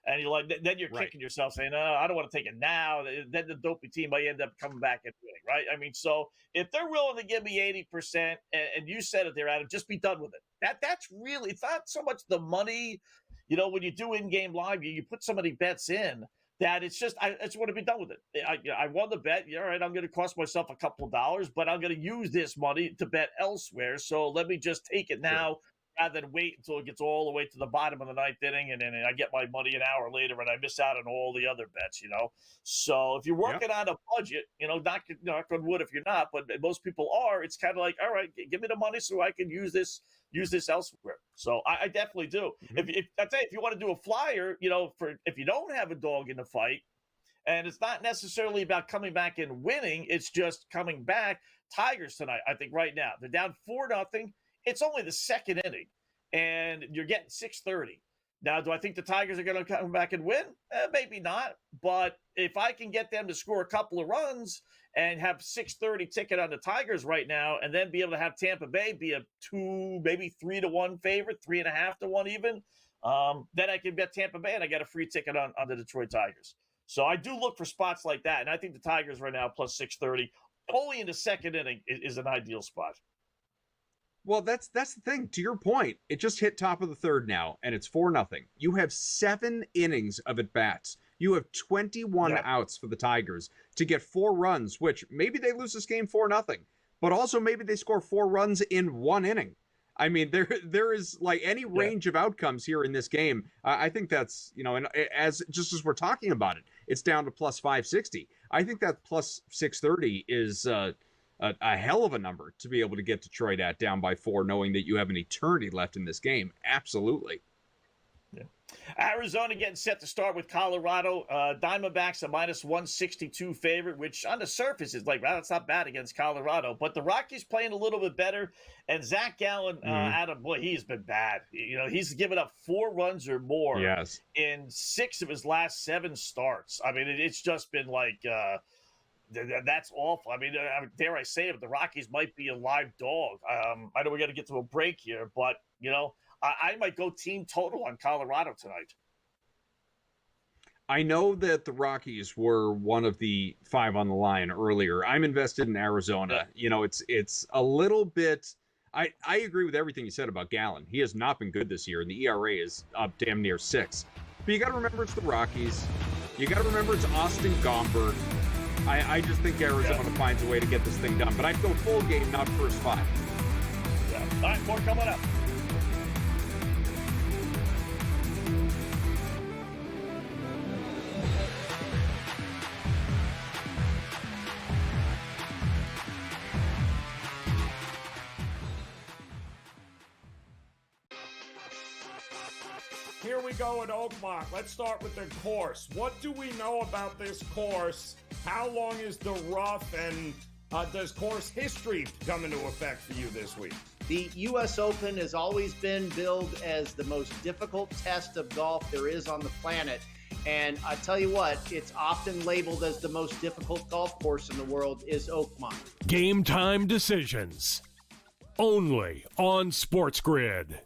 And then you're kicking yourself saying, I don't want to take it now. Then the dopey team might end up coming back and winning, right? I mean, so if they're willing to give me 80%, and you said it there, Adam, just be done with it. That's really, it's not so much the money, when you do in-game live, you put so many bets in that it's just, I just want to be done with it. I won the bet. All right, I'm going to cost myself a couple of dollars, but I'm going to use this money to bet elsewhere. So let me just take it now. Rather than wait until it gets all the way to the bottom of the 9th inning, and then I get my money an hour later and I miss out on all the other bets, So if you're working on a budget, knock on wood if you're not, but most people are, it's kind of like, all right, give me the money so I can use this elsewhere. So I definitely do. Mm-hmm. If you want to do a flyer, if you don't have a dog in the fight, and it's not necessarily about coming back and winning, it's just coming back. Tigers tonight, I think right now, they're down 4-0. It's only the second inning, and you're getting 6:30. Now, do I think the Tigers are going to come back and win? Maybe not. But if I can get them to score a couple of runs and have 6:30 ticket on the Tigers right now, and then be able to have Tampa Bay be a 2, maybe 3-1 favorite, 3.5 to 1 even. Then I can bet Tampa Bay and I get a free ticket on the Detroit Tigers. So I do look for spots like that, and I think the Tigers right now plus 630 only in the second inning is an ideal spot. Well, that's the thing. To your point, it just hit top of the third now, and it's 4-0. You have 7 innings of at bats. You have 21 outs for the Tigers to get 4 runs, which maybe they lose this game 4-0, but also maybe they score 4 runs in 1 inning. I mean, there is like any range of outcomes here in this game. I think that's, and as we're talking about it, it's down to plus 560. I think that plus 630 is a hell of a number to be able to get Detroit at down by 4, knowing that you have an eternity left in this game. Absolutely. Arizona getting set to start with Colorado. Diamondbacks a minus 162 favorite, which on the surface is like, well, that's not bad against Colorado. But the Rockies playing a little bit better. And Zach Gallen, Adam, boy, he's been bad. He's given up 4 runs or more in 6 of his last 7 starts. I mean, it's just been like that's awful. I mean, dare I say it, the Rockies might be a live dog. I know we got to get to a break here, but, I might go team total on Colorado tonight. I know that the Rockies were one of the 5 on the line earlier. I'm invested in Arizona. It's a little bit. I agree with everything you said about Gallen. He has not been good this year, and the ERA is up damn near 6. But you got to remember it's the Rockies. You got to remember it's Austin Gomberg. I just think Arizona finds a way to get this thing done. But I'd go full game, not first 5. Yeah. All right, more coming up. Here we go at Oakmont. Let's start with the course. What do we know about this course? How long is the rough, and does course history come into effect for you this week? The U.S. Open has always been billed as the most difficult test of golf there is on the planet. And I tell you what, it's often labeled as the most difficult golf course in the world is Oakmont. Game time decisions. Only on SportsGrid.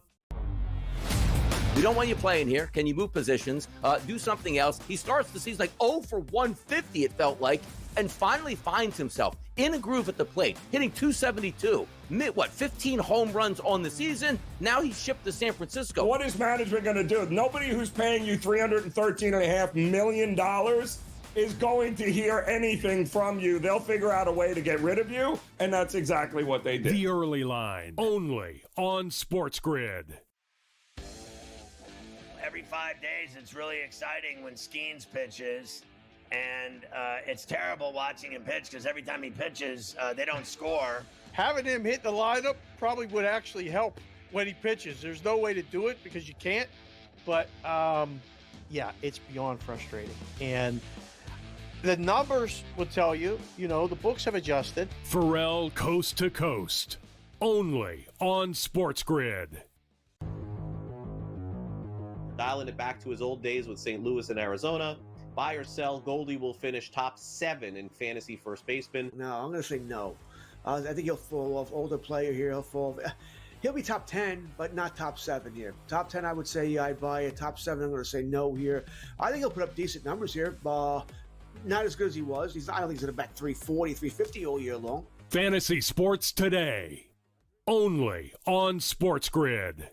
We don't want you playing here. Can you move positions? Do something else. He starts the season like 0 for 150, it felt like, and finally finds himself in a groove at the plate, hitting 272. 15 home runs on the season? Now he's shipped to San Francisco. What is management going to do? Nobody who's paying you $313.5 million is going to hear anything from you. They'll figure out a way to get rid of you, and that's exactly what they did. The early line, only on SportsGrid. Every 5 days, it's really exciting when Skeens pitches, and it's terrible watching him pitch because every time he pitches, they don't score. Having him hit the lineup probably would actually help when he pitches. There's no way to do it because you can't, but it's beyond frustrating. And the numbers will tell you, the books have adjusted. Pharrell coast to coast, only on SportsGrid. Dialing it back to his old days with St. Louis and Arizona. Buy or sell, Goldie will finish top 7 in fantasy first baseman. No, I'm going to say no. I think he'll fall off. Older player here, he'll be top 10, but not top 7 here. Top 10, I would say I'd buy it. Top 7, I'm going to say no here. I think he'll put up decent numbers here. Not as good as he was. I don't think he's going to bat 340, 350 all year long. Fantasy Sports Today, only on SportsGrid.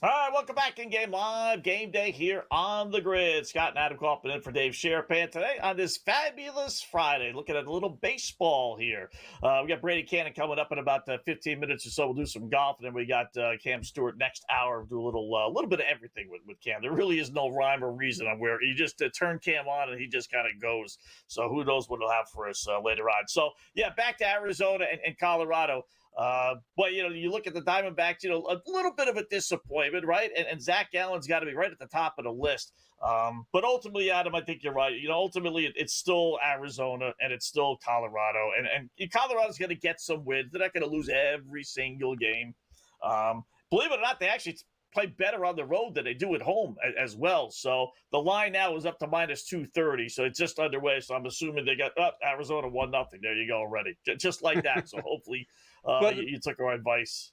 All right, welcome back in Game Live. Game Day here on the grid. Scott and Adam Kaufman in for Dave Sherapan today on this fabulous Friday. Looking at a little baseball here. We got Brady Cannon coming up in about 15 minutes or so. We'll do some golf, and then we got Cam Stewart next hour. We'll do a little bit of everything with Cam. There really is no rhyme or reason on where you just turn Cam on and he just kind of goes. So who knows what he'll have for us later on. So, back to Arizona and Colorado. But, you look at the Diamondbacks, a little bit of a disappointment, right? right? And Zach Allen's got to be right at the top of the list. But ultimately, Adam, I think you're right. Ultimately, it's still Arizona and it's still Colorado. And Colorado's going to get some wins. They're not going to lose every single game. Believe it or not, they actually play better on the road than they do at home as well. So the line now is up to minus 230. So it's just underway. So I'm assuming they got Arizona 1-0. There you go already. Just like that. So hopefully you took our advice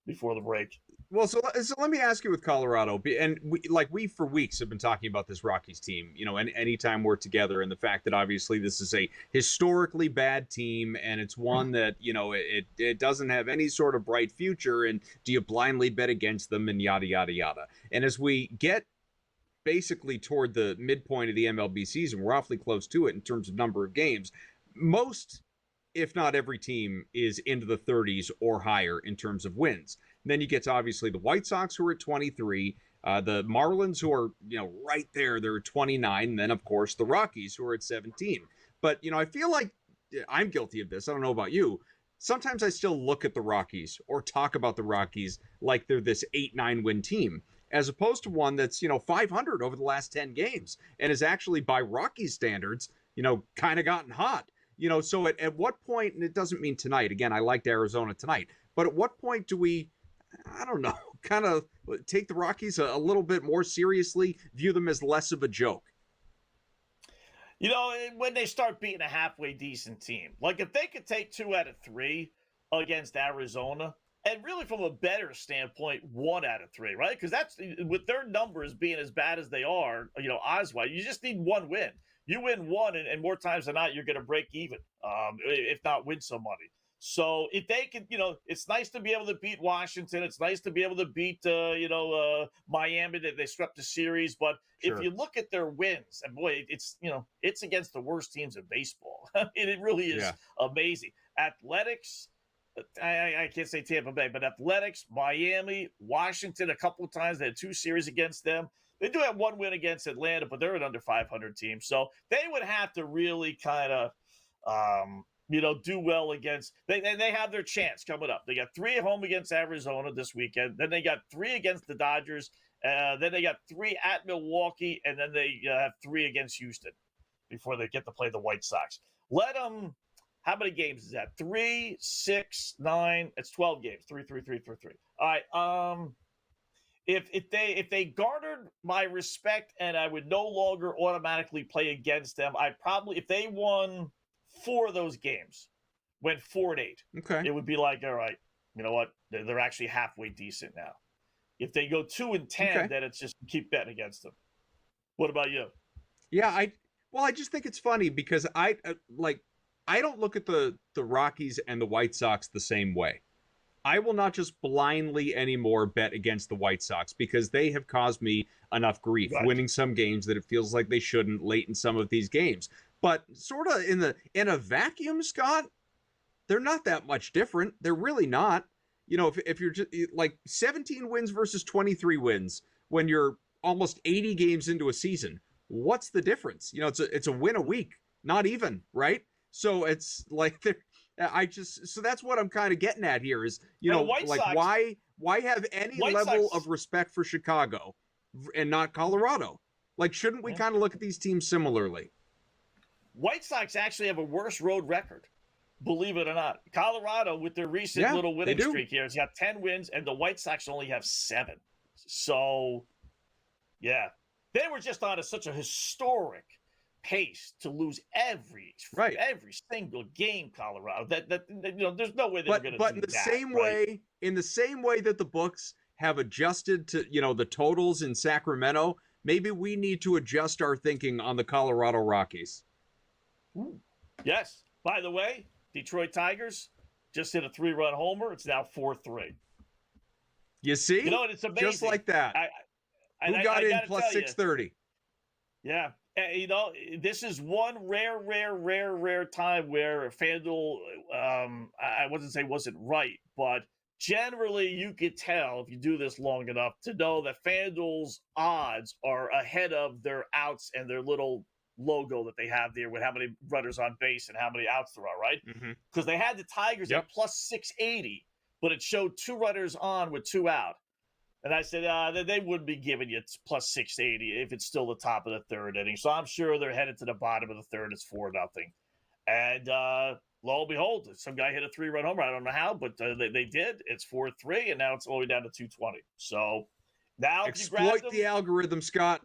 before the break. Well, so let me ask you with Colorado, and we for weeks have been talking about this Rockies team, and anytime we're together, and the fact that obviously this is a historically bad team, and it's one that, it doesn't have any sort of bright future, and do you blindly bet against them, and yada, yada, yada. And as we get basically toward the midpoint of the MLB season, we're awfully close to it in terms of number of games. Most, if not every team, is into the 30s or higher in terms of wins. And then you get to obviously the White Sox, who are at 23, the Marlins, who are right there, they're at 29, and then of course the Rockies, who are at 17. But I feel like I'm guilty of this. I don't know about you. Sometimes I still look at the Rockies or talk about the Rockies like they're this 8-9 win team, as opposed to one that's 500 over the last 10 games and is actually, by Rockies standards, kind of gotten hot. So at what point, and it doesn't mean tonight, again, I liked Arizona tonight, but at what point do we, I don't know, kind of take the Rockies a little bit more seriously, view them as less of a joke? When they start beating a halfway decent team, like if they could take 2 out of 3 against Arizona, and really from a better standpoint, 1 out of 3, right? Because that's, with their numbers being as bad as they are, odds-wise, you just need 1 win. You win 1, and more times than not, you're going to break even, if not win some money. So if they can, it's nice to be able to beat Washington. It's nice to be able to beat, Miami. They swept the series. But If you look at their wins, and boy, it's against the worst teams in baseball. It really is amazing. Athletics, I can't say Tampa Bay, but Athletics, Miami, Washington, a couple of times they had 2 series against them. They do have 1 win against Atlanta, but they're an under 500 team. So they would have to really kind of, do well against. They have their chance coming up. They got 3 at home against Arizona this weekend. Then they got 3 against the Dodgers. Then they got 3 at Milwaukee, and then they have 3 against Houston before they get to play the White Sox. Let them. How many games is that? 3, 6, 9. It's 12 games. 3. All right. If they garnered my respect and I would no longer automatically play against them, I probably, if they won 4 of those games, went 4-8, okay, it would be like, all right, you know what? They're actually halfway decent now. If they go 2-10, then it's just keep betting against them. What about you? Yeah, I just think it's funny because I don't look at the Rockies and the White Sox the same way. I will not just blindly anymore bet against the White Sox because they have caused me enough grief, winning some games that it feels like they shouldn't late in some of these games. But sort of in a vacuum, Scott, they're not that much different. They're really not. If you're just like 17 wins versus 23 wins when you're almost 80 games into a season, what's the difference? It's a win a week, not even, right? So it's like so that's what I'm kind of getting at here is, like Sox, why have any level of respect for Chicago and not Colorado? Like, shouldn't we kind of look at these teams similarly? White Sox actually have a worse road record, believe it or not. Colorado, with their recent little winning streak here, has got 10 wins, and the White Sox only have 7. So, yeah, they were just on such a historic pace to lose every single game, Colorado. That there's no way they're going to do that. But in the same way that the books have adjusted to the totals in Sacramento, maybe we need to adjust our thinking on the Colorado Rockies. Ooh. Yes. By the way, Detroit Tigers just hit a 3-run homer. It's now 4-3. You see? It's amazing. Just like that. Who got in plus 630? Yeah. This is one rare time where FanDuel, I wouldn't say wasn't right, but generally you could tell if you do this long enough to know that FanDuel's odds are ahead of their outs and their little logo that they have there with how many runners on base and how many outs there are, right? Because they had the Tigers at plus 680, but it showed 2 runners on with 2 out. And I said, they wouldn't be giving you plus 680 if it's still the top of the third inning. So I'm sure they're headed to the bottom of the third. It's 4-0. And lo and behold, some guy hit a 3-run home run. I don't know how, but they did. It's 4-3, and now it's all the way down to 220. So now exploit the algorithm, Scott.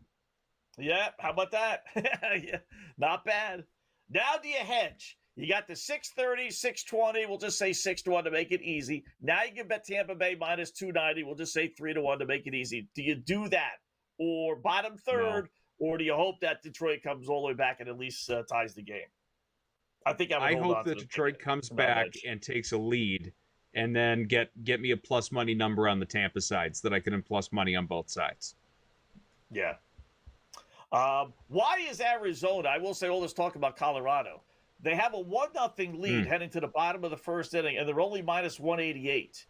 Yeah, how about that? Yeah, not bad. Now do you hedge? You got the 630, 620. We'll just say 6-1 to make it easy. Now you can bet Tampa Bay minus 290. We'll just say 3-1 to make it easy. Do you do that? Or bottom third? No. Or do you hope that Detroit comes all the way back and at least ties the game? I think I hope that Detroit comes back and takes a lead and then get me a plus money number on the Tampa side so that I can plus money on both sides. Yeah. Why is Arizona, I will say all this talk about Colorado, they have a 1-0 lead heading to the bottom of the first inning, and they're only minus 188.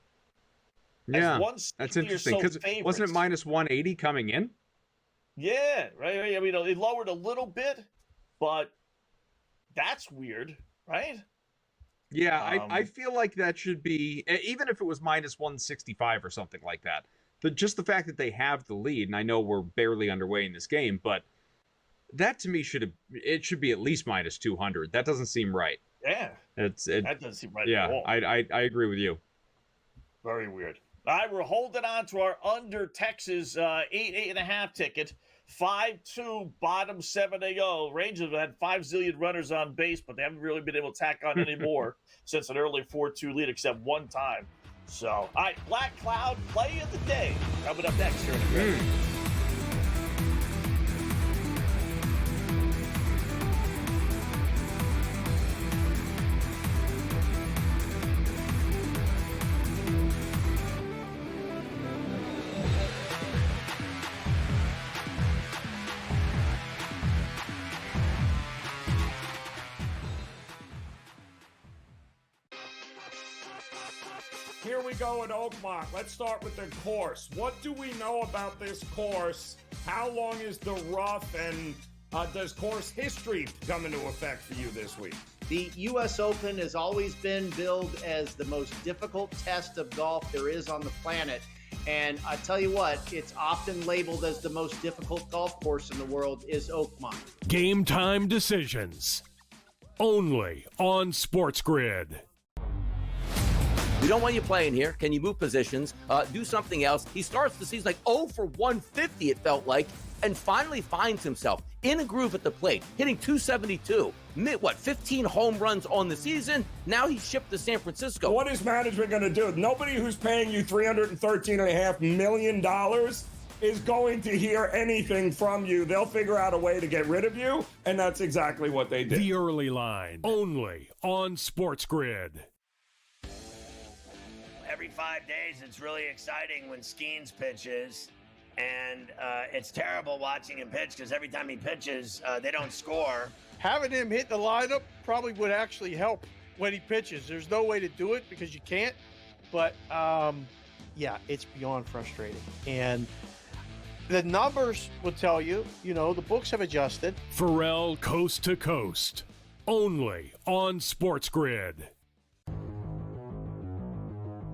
Yeah, that's interesting, because wasn't it minus 180 coming in? Yeah, right. I mean, it lowered a little bit, but that's weird, right? Yeah, I feel like that should be, even if it was minus 165 or something like that. Just the fact that they have the lead, and I know we're barely underway in this game, but that to me should be at least minus 200. That doesn't seem right. Yeah, that doesn't seem right. Yeah, at all. I agree with you. Very weird. All right, we're holding on to our under Texas 8.5 ticket. 5-2 bottom 7-0. Rangers have had 5 zillion runners on base, but they haven't really been able to tack on any more since an early 4-2 lead, except one time. So, all right, Black Cloud play of the day coming up next here in a minute. Here we go at Oakmont. Let's start with the course. What do we know about this course? How long is the rough, and does course history come into effect for you this week? The U.S. Open has always been billed as the most difficult test of golf there is on the planet. And I tell you what, it's often labeled as the most difficult golf course in the world is Oakmont. Game time decisions. Only on SportsGrid. We don't want you playing here. Can you move positions? Do something else? He starts the season like 0 for 150, it felt like, and finally finds himself in a groove at the plate, hitting 272. 15 home runs on the season? Now he's shipped to San Francisco. What is management going to do? Nobody who's paying you $313.5 million is going to hear anything from you. They'll figure out a way to get rid of you, and that's exactly what they did. The early line, only on SportsGrid. Every 5 days, it's really exciting when Skeens pitches, and it's terrible watching him pitch because every time he pitches, they don't score. Having him hit the lineup probably would actually help when he pitches. There's no way to do it because you can't, but yeah, it's beyond frustrating. And the numbers will tell you, the books have adjusted. Pharrell Coast to Coast, only on SportsGrid.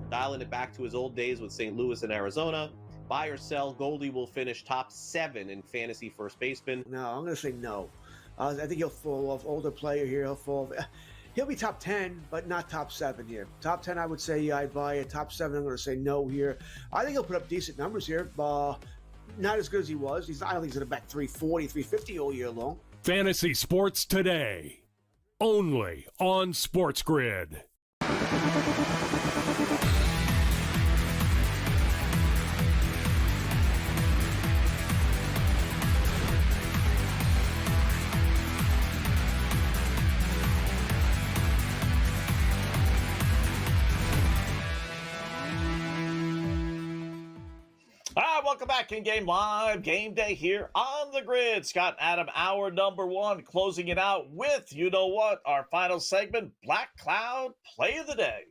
Dialing it back to his old days with St. Louis and Arizona. Buy or sell, Goldie will finish top 7 in fantasy first baseman. No, I'm going to say no. I think he'll fall off. Older player here, he'll be top 10, but not top 7 here. Top 10, I would say I'd buy it. Top 7, I'm going to say no here. I think he'll put up decent numbers here. Not as good as he was. I don't think he's going to bat 340, 350 all year long. Fantasy Sports Today, only on SportsGrid. Welcome back in Game Live. Game Day here on the grid. Scott and Adam, hour number 1, closing it out with, our final segment, Black Cloud Play of the Day.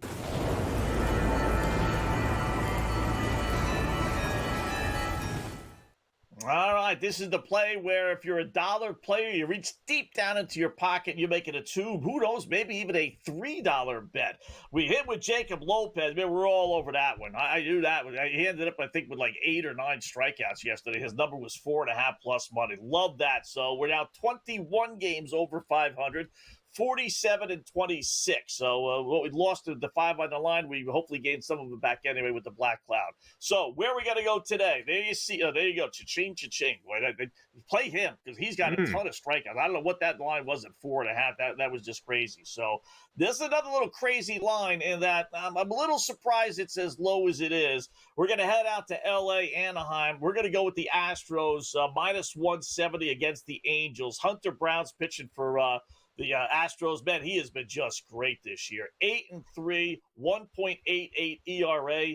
All right, this is the play where if you're a dollar player, you reach deep down into your pocket, you make it a $2, who knows, maybe even a $3 bet. We hit with Jacob Lopez. Man, we're all over that one. I knew that. He ended up, I think, with like 8 or 9 strikeouts yesterday. His number was 4.5 plus money. Love that. So we're now 21 games over 500. 47-26. So we lost the 5 on the line. We hopefully gained some of it back anyway with the Black Cloud. So where are we going to go today? There you see. There you go. Cha-ching, cha-ching. Play him because he's got a ton of strikeouts. I don't know what that line was at 4.5. That was just crazy. So this is another little crazy line in that I'm a little surprised it's as low as it is. We're going to head out to L.A., Anaheim. We're going to go with the Astros minus 170 against the Angels. Hunter Brown's pitching for the Astros. Man, he has been just great this year. 8-3, 1.88 ERA.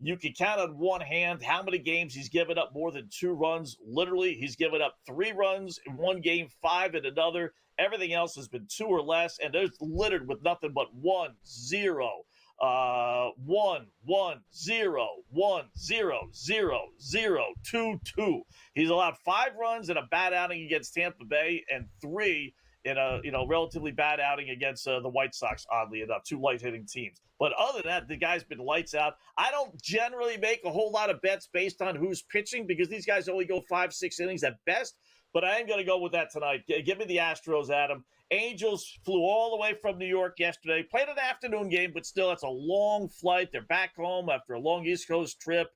You can count on one hand how many games he's given up more than 2 runs. Literally, he's given up 3 runs in one game, 5 in another. Everything else has been 2 or less, and they're littered with nothing but 1, 0, 1, 1, 0, 1, 0, 0, 0, 2, 2. He's allowed 5 runs in a bad outing against Tampa Bay and 3 in a relatively bad outing against the White Sox, oddly enough, 2 light-hitting teams. But other than that, the guy's been lights out. I don't generally make a whole lot of bets based on who's pitching because these guys only go 5-6 innings at best. But I am going to go with that tonight. Give me the Astros, Adam. Angels flew all the way from New York yesterday. Played an afternoon game, but still, it's a long flight. They're back home after a long East Coast trip.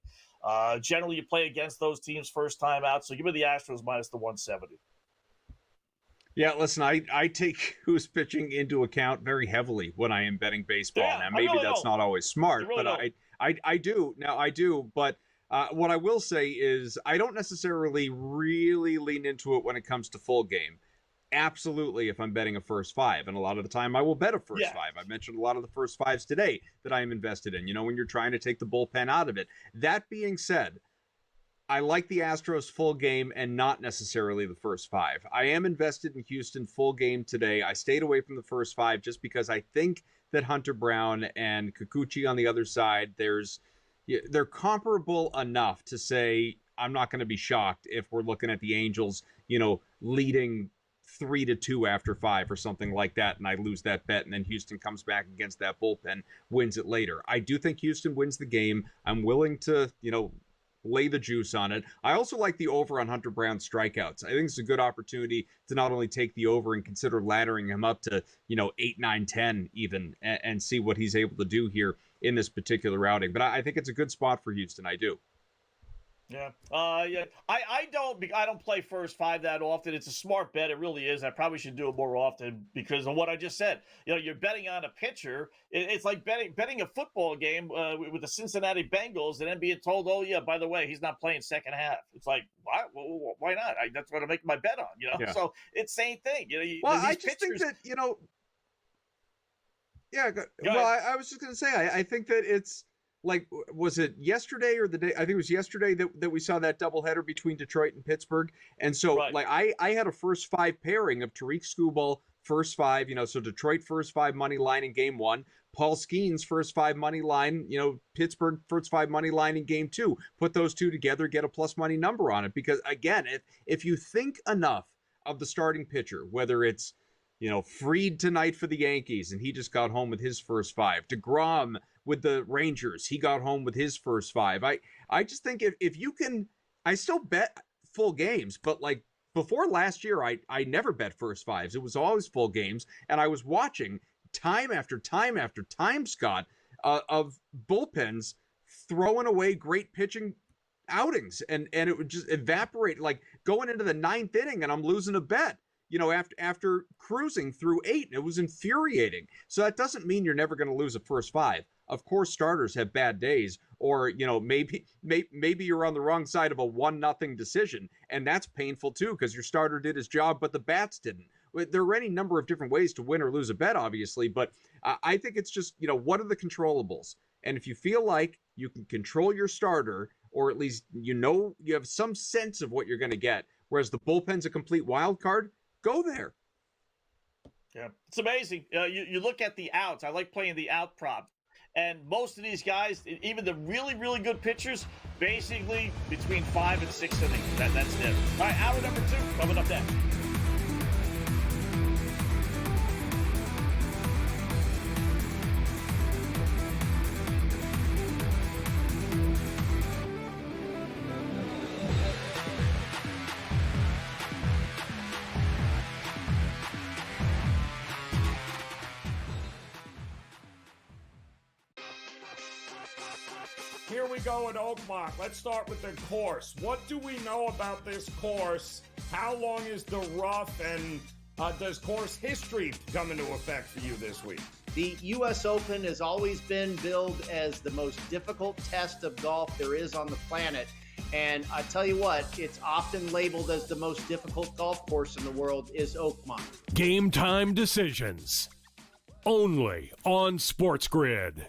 Generally, you play against those teams first time out. So give me the Astros minus the 170. Yeah, listen, I take who's pitching into account very heavily when I am betting baseball. Yeah, now, maybe really that's don't. not always smart, really but I do. Now, I do, but what I will say is I don't necessarily really lean into it when it comes to full game. Absolutely, if I'm betting a first 5, and a lot of the time I will bet a first 5. I mentioned a lot of the first 5s today that I am invested in, when you're trying to take the bullpen out of it. That being said, I like the Astros full game and not necessarily the first 5. I am invested in Houston full game today. I stayed away from the first 5 just because I think that Hunter Brown and Kikuchi on the other side, they're comparable enough to say I'm not going to be shocked if we're looking at the Angels, leading 3-2 after 5 or something like that, and I lose that bet, and then Houston comes back against that bullpen, wins it later. I do think Houston wins the game. I'm willing to, lay the juice on it. I also like the over on Hunter Brown's strikeouts. I think it's a good opportunity to not only take the over and consider laddering him up to, 8, 9, 10 even, and see what he's able to do here in this particular outing. But I think it's a good spot for Houston. I do. Yeah. I don't play first 5 that often. It's a smart bet. It really is. I probably should do it more often because of what I just said. You're betting on a pitcher. It's like betting a football game with the Cincinnati Bengals and then being told, oh, yeah, by the way, he's not playing second half. It's like, why? Well, why not? That's what I'm making my bet on, Yeah. So it's same thing. I just think that, yeah, I was just going to say, I think that it's, like, was it yesterday or the day? I think it was yesterday that we saw that doubleheader between Detroit and Pittsburgh. And so, I had a first 5 pairing of Tariq Skubal, first 5, so Detroit first 5 money line in game 1, Paul Skeens first 5 money line, Pittsburgh first 5 money line in game 2. Put those two together, get a plus money number on it. Because, again, if you think enough of the starting pitcher, whether it's, Fried tonight for the Yankees, and he just got home with his first 5. DeGrom with the Rangers, he got home with his first 5. I just think if you can, I still bet full games, but like before last year, I never bet first 5s. It was always full games, and I was watching time after time after time, Scott, of bullpens throwing away great pitching outings, and it would just evaporate, like going into the 9th inning, and I'm losing a bet. After cruising through 8, it was infuriating. So that doesn't mean you're never going to lose a first 5. Of course, starters have bad days, or maybe you're on the wrong side of a 1-0 decision, and that's painful too because your starter did his job, but the bats didn't. There are any number of different ways to win or lose a bet, obviously, but I think it's just what are the controllables? And if you feel like you can control your starter, or at least you have some sense of what you're going to get, whereas the bullpen's a complete wild card. Go there. Yeah, it's amazing. You look at the outs. I like playing the out prop. And most of these guys, even the really, really good pitchers, basically between 5 and 6 innings. That's it. All right, hour number 2 coming up next. Here we go at Oakmont. Let's start with the course. What do we know about this course? How long is the rough, and does course history come into effect for you this week? The U.S. Open has always been billed as the most difficult test of golf there is on the planet. And I tell you what, it's often labeled as the most difficult golf course in the world is Oakmont. Game time decisions. Only on SportsGrid.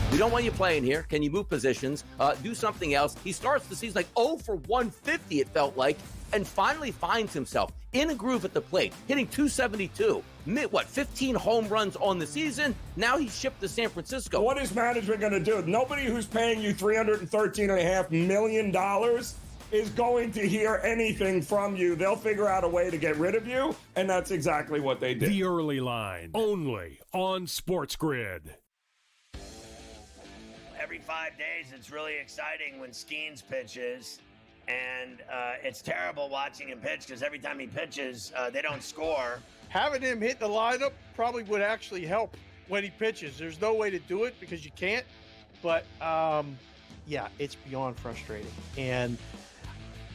We don't want you playing here. Can you move positions? Do something else. He starts the season like 0 for 150, it felt like, and finally finds himself in a groove at the plate, hitting 272. 15 home runs on the season? Now he's shipped to San Francisco. What is management going to do? Nobody who's paying you $313.5 million is going to hear anything from you. They'll figure out a way to get rid of you, and that's exactly what they did. The early line, only on SportsGrid. Every 5 days, it's really exciting when Skeens pitches, and it's terrible watching him pitch because every time he pitches, they don't score. Having him hit the lineup probably would actually help when he pitches. There's no way to do it because you can't, but yeah, it's beyond frustrating. And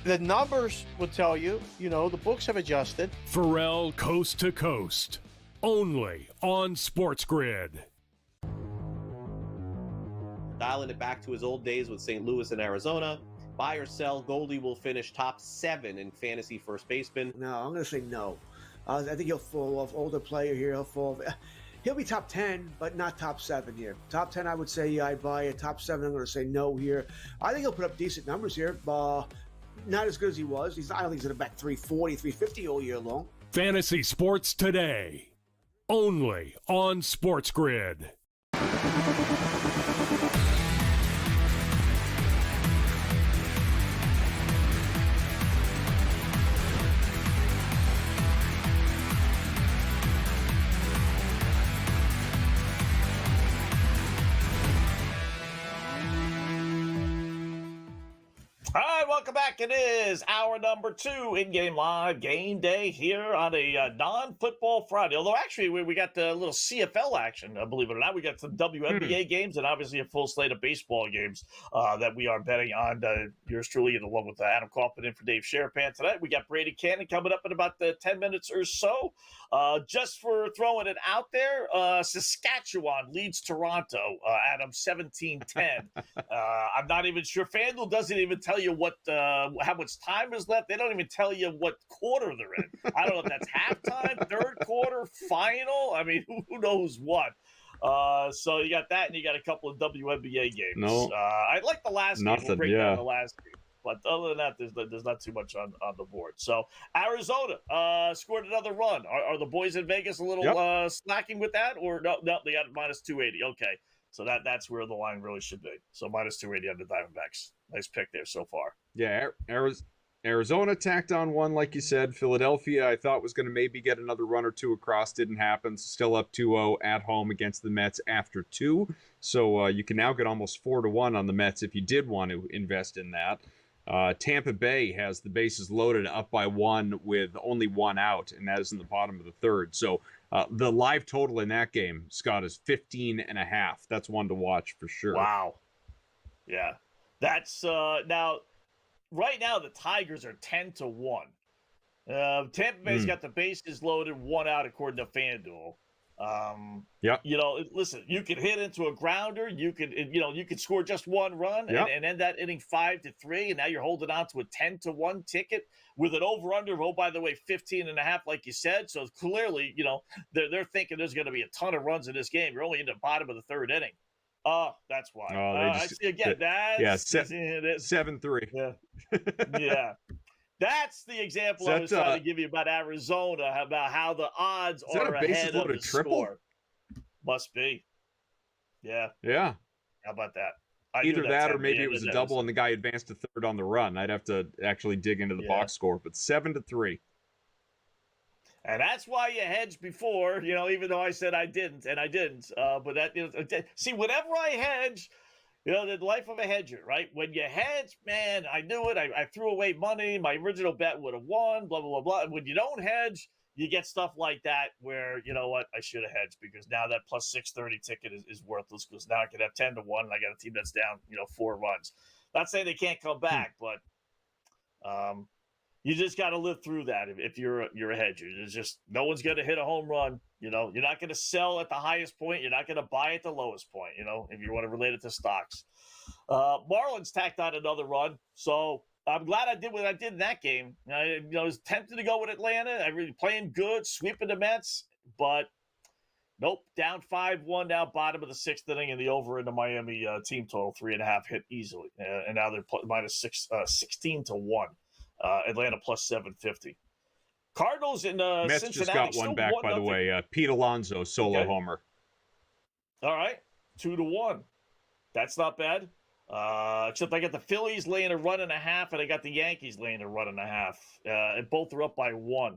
the numbers will tell you, the books have adjusted. Pharrell coast to coast, only on SportsGrid. Dialing it back to his old days with St. Louis and Arizona. Buy or sell, Goldie will finish top 7 in fantasy first baseman. No, I'm going to say no. I think he'll fall off. Older player here, he'll be top 10, but not top 7 here. Top 10, I would say I'd buy it. Top 7, I'm going to say no here. I think he'll put up decent numbers here. Not as good as he was. I don't think he's going to bat 340, 350 all year long. Fantasy Sports Today, only on SportsGrid. All right, welcome back. It is hour number 2 in-game live game day here on a non-football Friday. Although, actually, we got a little CFL action, believe it or not. We got some WNBA games and obviously a full slate of baseball games that we are betting on. Yours truly, and along with Adam Kaufman in for Dave Sherapan tonight. We got Brady Cannon coming up in about 10 minutes or so. Just for throwing it out there, Saskatchewan leads Toronto, Adam, 17-10. I'm not even sure. FanDuel doesn't even tell you what how much time is left. They don't even tell you what quarter they're in. I don't know if that's halftime, third quarter, final. I mean, who knows what. So you got that, and you got a couple of WNBA games. No, I like the last game. Nothing. We'll break down the last game. But other than that, there's not too much on the board. So Arizona scored another run. Are the boys in Vegas a little slacking with that? Or no, they got minus 280. Okay. So that's where the line really should be. So minus 280 on the Diamondbacks. Nice pick there so far. Yeah, Arizona tacked on one, like you said. Philadelphia, I thought was going to maybe get another run or two across. Didn't happen. Still up 2-0 at home against the Mets after 2. So you can now get almost 4-1 on the Mets if you did want to invest in that. Tampa Bay has the bases loaded up by 1 with only 1 out, and that is in the bottom of the third. So the live total in that game, Scott, is 15.5. That's one to watch for sure. Wow. Yeah. That's now, right now the Tigers are 10-1. Tampa Bay's got the bases loaded, 1 out according to FanDuel. Listen, you could hit into a grounder. You could score just 1 run and end that inning 5-3, and now you're holding on to a 10-1 ticket with an over/under. Oh, by the way, 15.5, like you said. So clearly, they're thinking there's going to be a ton of runs in this game. You're only in the bottom of the third inning. Oh, that's why. I see again. That's 7-3. Yeah, yeah. That's the example I was trying to give you about Arizona, about how the odds are ahead of the score. Must be. Yeah. Yeah. How about that? Either that or maybe it was a double and the guy advanced to third on the run. I'd have to actually dig into the box score, but 7-3. And that's why you hedged before, even though I said I didn't, and I didn't. But that, see, whenever I hedge, the life of a hedger, right? When you hedge, man, I knew it. I threw away money. My original bet would have won, blah, blah, blah, blah. And when you don't hedge, you get stuff like that where, you know what, I should have hedged because now that plus 630 ticket is worthless because now I could have 10-1 and I got a team that's down, 4 runs. Not saying they can't come back, but you just got to live through that if you're a hedger. There's just no one's going to hit a home run. You're not going to sell at the highest point. You're not going to buy at the lowest point, if you want to relate it to stocks. Marlins tacked on another run, so I'm glad I did what I did in that game. I was tempted to go with Atlanta. I really playing good, sweeping the Mets, but nope, down 5-1 now, bottom of the 6th inning, and the over in the Miami team total 3.5 hit easily, and now they're minus 16-1. Atlanta plus 750. Cardinals in Mets Cincinnati just got one back, by the way. Pete Alonso solo homer. All right, 2-1. That's not bad. Except I got the Phillies laying a 1.5, and I got the Yankees laying a 1.5. And both are up by 1.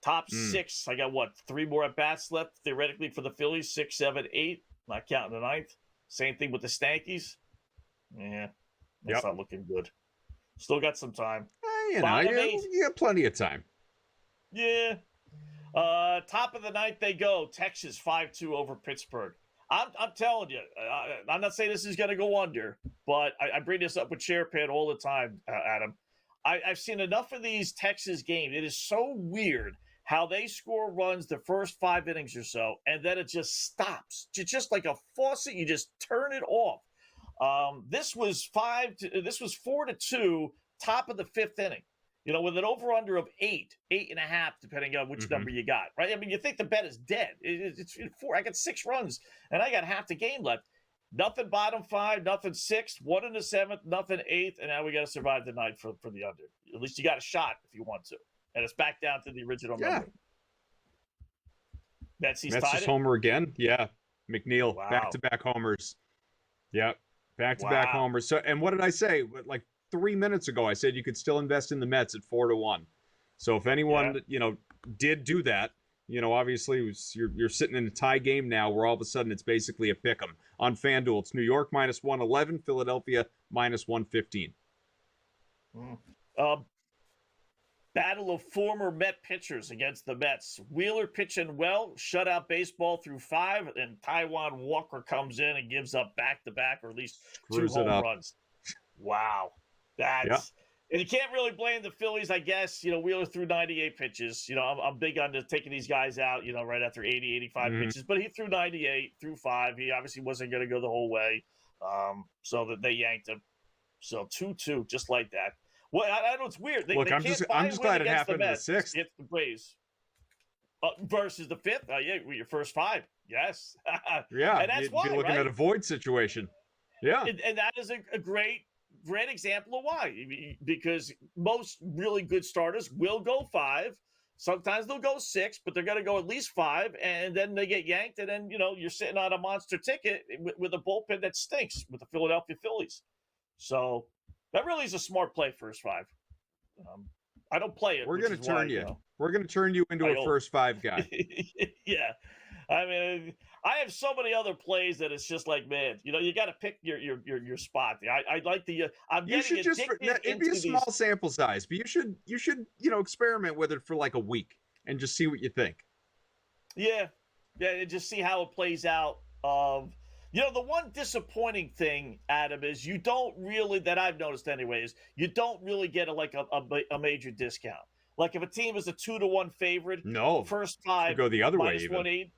Top 6. I got 3 more at bats left theoretically for the Phillies. 6, 7, 8. Not counting the 9th. Same thing with the Stankies. Yeah, that's not looking good. Still got some time. You got plenty of time. Yeah. Top of the 9th they go. Texas 5-2 over Pittsburgh. I'm telling you, I'm not saying this is going to go under, but I bring this up with SharePad all the time, Adam. I've seen enough of these Texas games. It is so weird how they score runs the first 5 innings or so, and then it just stops. Just like a faucet, you just turn it off. This was 4-2, top of the 5th inning. With an over-under of 8.5, depending on which number you got, right? I mean, you think the bet is dead. It's 4. I got 6 runs, and I got half the game left. Nothing bottom 5, nothing 6th, 1 in the 7th, nothing 8th, and now we got to survive the night for the under. At least you got a shot if you want to. And it's back down to the original number. Mets just homer again? Yeah. McNeil, back-to-back homers. Yep, back-to-back homers. So, and what did I say? Like 3 minutes ago, I said you could still invest in the Mets at 4-1. So if anyone, did do that, obviously you're sitting in a tie game now where all of a sudden it's basically a pick 'em. On FanDuel, it's New York minus 111, Philadelphia minus 115. Battle of former Met pitchers against the Mets. Wheeler pitching well, shutout baseball through 5, and Taijuan Walker comes in and gives up back-to-back, or at least 2 home runs. Wow. And you can't really blame the Phillies, I guess. Wheeler threw 98 pitches. I'm big on taking these guys out, right after 80, 85 pitches. But he threw 98, threw 5. He obviously wasn't going to go the whole way. So that they yanked him. So 2-2, just like that. Well, I know it's weird. Look, I'm just glad it happened in the 6th. It's the Braves. Versus the 5th. Your first 5. Yes. Yeah. And that's why, you'd be looking at a void situation. Yeah. And that is a great example of why. Because most really good starters will go 5. Sometimes they'll go 6, but they're going to go at least 5, and then they get yanked, and then, you're sitting on a monster ticket with a bullpen that stinks with the Philadelphia Phillies. So that really is a smart play, first 5. I don't play it. We're going to turn you. We're going to turn you into a first 5 guy. Yeah. I mean, I have so many other plays that it's just like, man, you got to pick your spot. I like the. I'm getting addicted. It'd be a small sample size, but you should experiment with it for like a week and just see what you think. Yeah, and just see how it plays out. The one disappointing thing, Adam, is you don't really, that I've noticed anyways, you don't really get a major discount. Like if a team is a 2-1 favorite, first 5 go the other way, minus 1.8.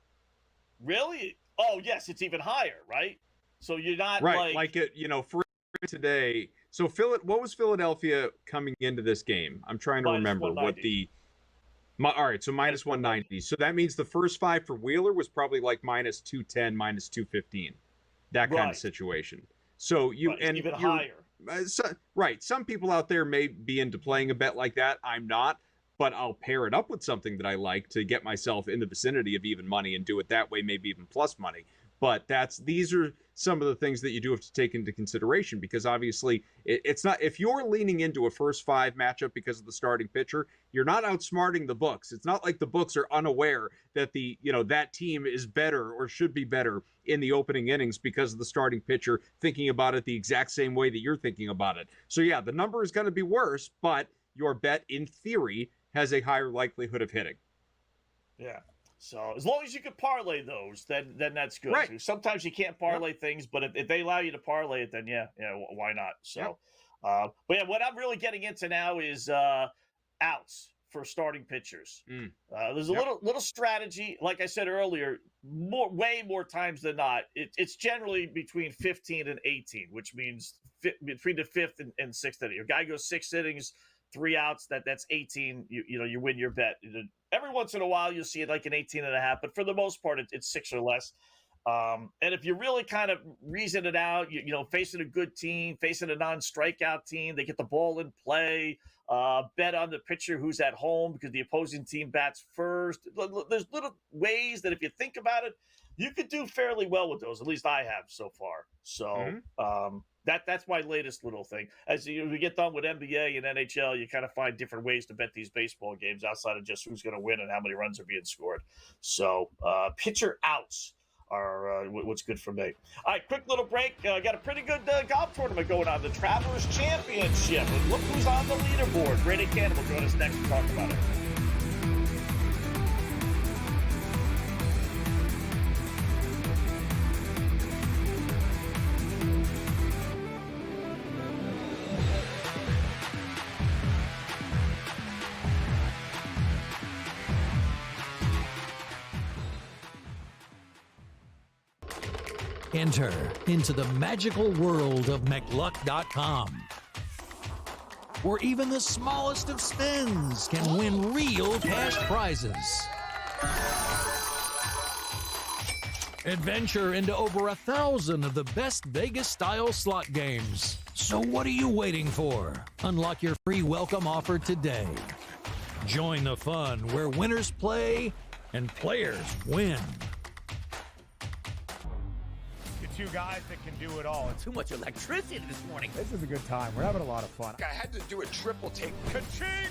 Really? Oh, yes, it's even higher, right? So you're not like it, for today. So what was Philadelphia coming into this game? I'm trying to remember what all right, so minus 190. So that means the first 5 for Wheeler was probably like minus 210, minus 215. That kind of situation. So even higher. Some people out there may be into playing a bet like that. I'm not, but I'll pair it up with something that I like to get myself in the vicinity of even money and do it that way, maybe even plus money. But these are some of the things that you do have to take into consideration, because obviously it's not, if you're leaning into a first 5 matchup because of the starting pitcher, you're not outsmarting the books. It's not like the books are unaware that that team is better or should be better in the opening innings because of the starting pitcher thinking about it the exact same way that you're thinking about it. So yeah, the number is going to be worse, but your bet in theory has a higher likelihood of hitting. Yeah. So as long as you can parlay those, then that's good. Right. Sometimes you can't parlay things, but if they allow you to parlay it, then why not? So, but yeah, what I'm really getting into now is outs for starting pitchers. There's a little strategy. Like I said earlier, way more times than not, it's generally between 15 and 18, which means between the 5th and 6th inning. Your guy goes 6 innings, 3 outs, that's 18. You win your bet. Every once in a while, you'll see it like an 18.5, but for the most part, it's 6 or less. And if you really kind of reason it out, facing a good team, facing a non-strikeout team, they get the ball in play, bet on the pitcher who's at home because the opposing team bats first. There's little ways that if you think about it, you could do fairly well with those. At least I have so far. So that's my latest little thing. As we get done with NBA and NHL, you kind of find different ways to bet these baseball games outside of just who's going to win and how many runs are being scored. So pitcher outs are what's good for me. All right, quick little break. Got a pretty good golf tournament going on, the Travelers Championship. And look who's on the leaderboard. Brady Cannon will join us next to talk about it. Enter into the magical world of McLuck.com, where even the smallest of spins can win real cash prizes. Adventure into over 1,000 of the best Vegas-style slot games. So what are you waiting for? Unlock your free welcome offer today. Join the fun where winners play and players win. Two guys that can do it all. Too much electricity this morning. This is a good time. We're having a lot of fun. I had to do a triple take. Ka-ching!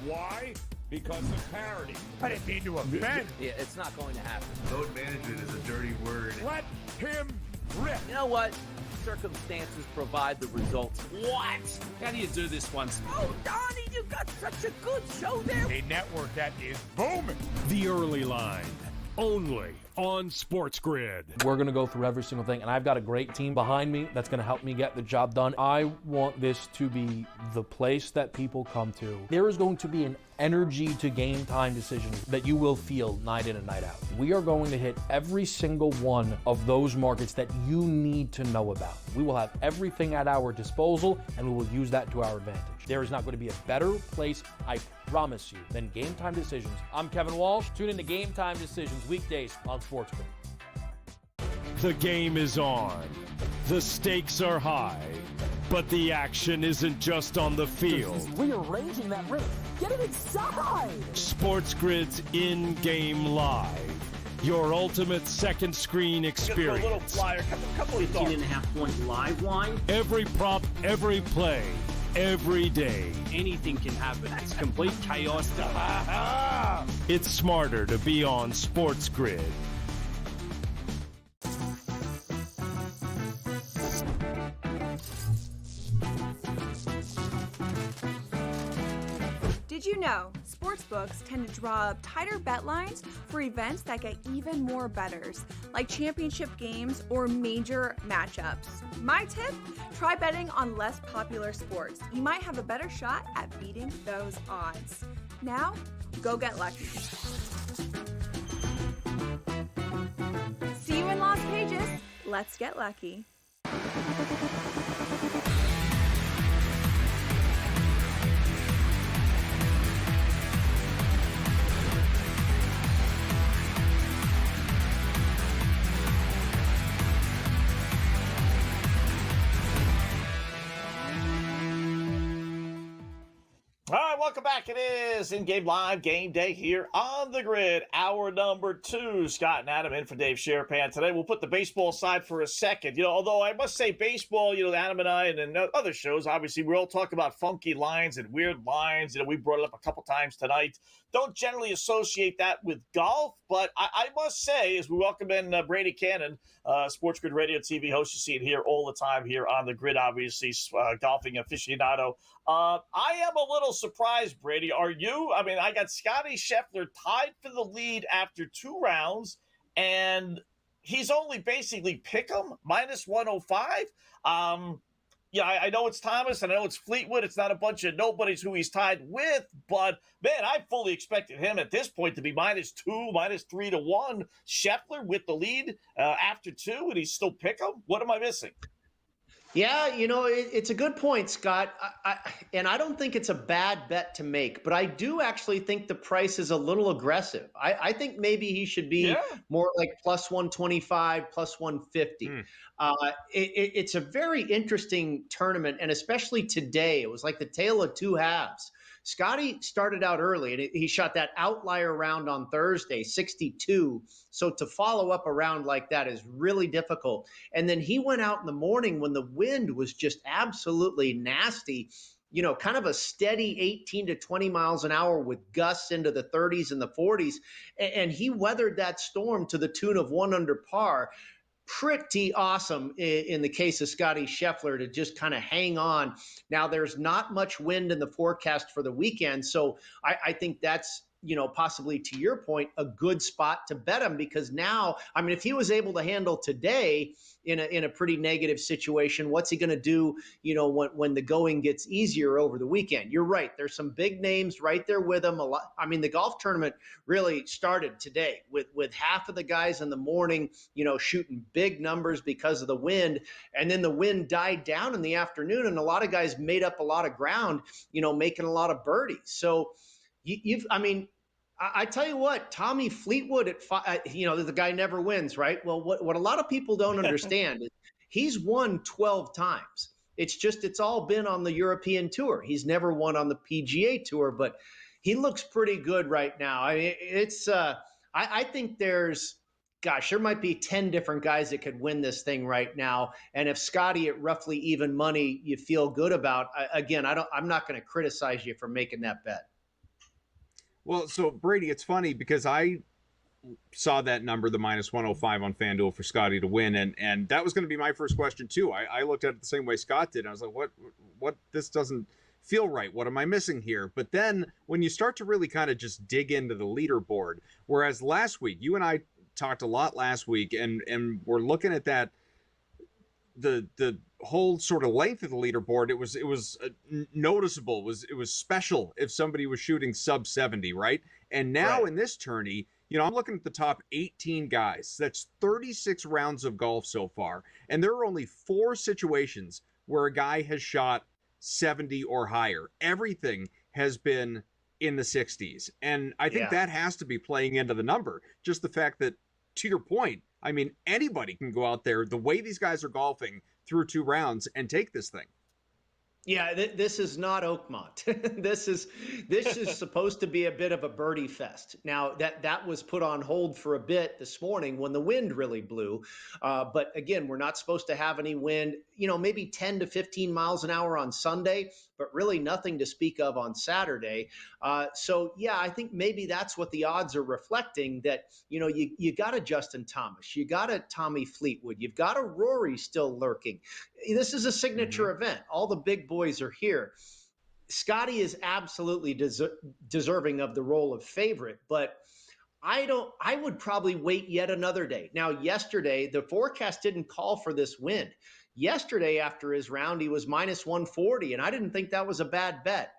Why? Because of parity. I didn't mean to offend. Yeah, it's not going to happen. Load management is a dirty word. Let him rip. You know what? Circumstances provide the results. What? How do you do this once? Oh, Donnie, you got such a good show there. A network that is booming. The early line, only on SportsGrid. We're going to go through every single thing, and I've got a great team behind me that's going to help me get the job done. I want this to be the place that people come to. There is going to be an energy to game time decisions that you will feel night in and night out. We are going to hit every single one of those markets that you need to know about. We will have everything at our disposal, and we will use that to our advantage. There is not going to be a better place, I promise you, than Game Time Decisions. I'm Kevin Walsh. Tune in to Game Time Decisions weekdays on SportsGrid. The game is on. The stakes are high. But the action isn't just on the field. Rearranging that roof. Get it inside! SportsGrid's in-game live. Your ultimate second screen experience. A little flyer, couple of 15.5 point live line. Every prop, every play, every day. Anything can happen. It's complete chaos. It's smarter to be on SportsGrid. Did you know sportsbooks tend to draw up tighter bet lines for events that get even more bettors, like championship games or major matchups? My tip, try betting on less popular sports. You might have a better shot at beating those odds. Now, go get lucky. See you in Las Vegas. Let's get lucky. All right, welcome back. It is in-game live game day here on the grid. Hour number 2. Scott and Adam in for Dave Sherapan today. We'll put the baseball aside for a second. Although I must say baseball, Adam and I and other shows, obviously, we all talk about funky lines and weird lines. We brought it up a couple times tonight. Don't generally associate that with golf, but I must say, as we welcome in Brady Cannon, SportsGrid Radio TV host, you see it here all the time here on the grid, obviously, golfing aficionado. I am a little surprised, Brady. Are you? I mean, I got Scotty Scheffler tied for the lead after 2 rounds, and he's only basically pick 'em, minus 105. I know it's Thomas, and I know it's Fleetwood. It's not a bunch of nobodies who he's tied with, but, man, I fully expected him at this point to be minus 2, minus 3 to 1. Scheffler with the lead after 2, and he's still pick 'em? What am I missing? Yeah, it's a good point, Scott. And I don't think it's a bad bet to make, but I do actually think the price is a little aggressive. I think maybe he should be more like plus 125, plus 150. It's a very interesting tournament, and especially today, it was like the tale of 2 halves. Scotty started out early, and he shot that outlier round on Thursday, 62. So to follow up a round like that is really difficult. And then he went out in the morning when the wind was just absolutely nasty, kind of a steady 18 to 20 miles an hour with gusts into the 30s and the 40s. And he weathered that storm to the tune of 1 under par. Pretty awesome in the case of Scotty Scheffler to just kind of hang on. Now, there's not much wind in the forecast for the weekend, so I think that's, possibly to your point, a good spot to bet him, because now, I mean, if he was able to handle today in a pretty negative situation, what's he going to do, when the going gets easier over the weekend? You're right. There's some big names right there with him. The golf tournament really started today with half of the guys in the morning, shooting big numbers because of the wind. And then the wind died down in the afternoon, and a lot of guys made up a lot of ground, making a lot of birdies. So I tell you what, Tommy Fleetwood at 5, the guy never wins, right? Well, what a lot of people don't understand is he's won 12 times. It's all been on the European Tour. He's never won on the PGA Tour, but he looks pretty good right now. I mean, I think there might be 10 different guys that could win this thing right now. And if Scotty at roughly even money you feel good about, again, I'm not going to criticize you for making that bet. Well, so Brady, it's funny because I saw that number, the minus 105 on FanDuel for Scotty to win, and that was going to be my first question too. I looked at it the same way Scott did. I was like, what? This doesn't feel right. What am I missing here? But then when you start to really kind of just dig into the leaderboard, whereas last week, you and I talked a lot last week, and we're looking at that, the whole sort of length of the leaderboard, it was noticeable. It was special if somebody was shooting sub 70, right? And now in this tourney, I'm looking at the top 18 guys. That's 36 rounds of golf so far, and there are only 4 situations where a guy has shot 70 or higher. Everything has been in the 60s, and I think that has to be playing into the number. Just the fact that, to your point, I mean, anybody can go out there, the way these guys are golfing through 2 rounds, and take this thing. Yeah, this is not Oakmont. This is supposed to be a bit of a birdie fest. Now, that was put on hold for a bit this morning when the wind really blew. But again, we're not supposed to have any wind, maybe 10 to 15 miles an hour on Sunday, but really nothing to speak of on Saturday. So, yeah, I think maybe that's what the odds are reflecting, that, you got a Justin Thomas, you got a Tommy Fleetwood, you've got a Rory still lurking. This is a signature event. All the big boys are here. Scotty is absolutely deserving of the role of favorite, but I would probably wait yet another day. Now, yesterday, the forecast didn't call for this win. Yesterday, after his round, he was minus 140, and I didn't think that was a bad bet.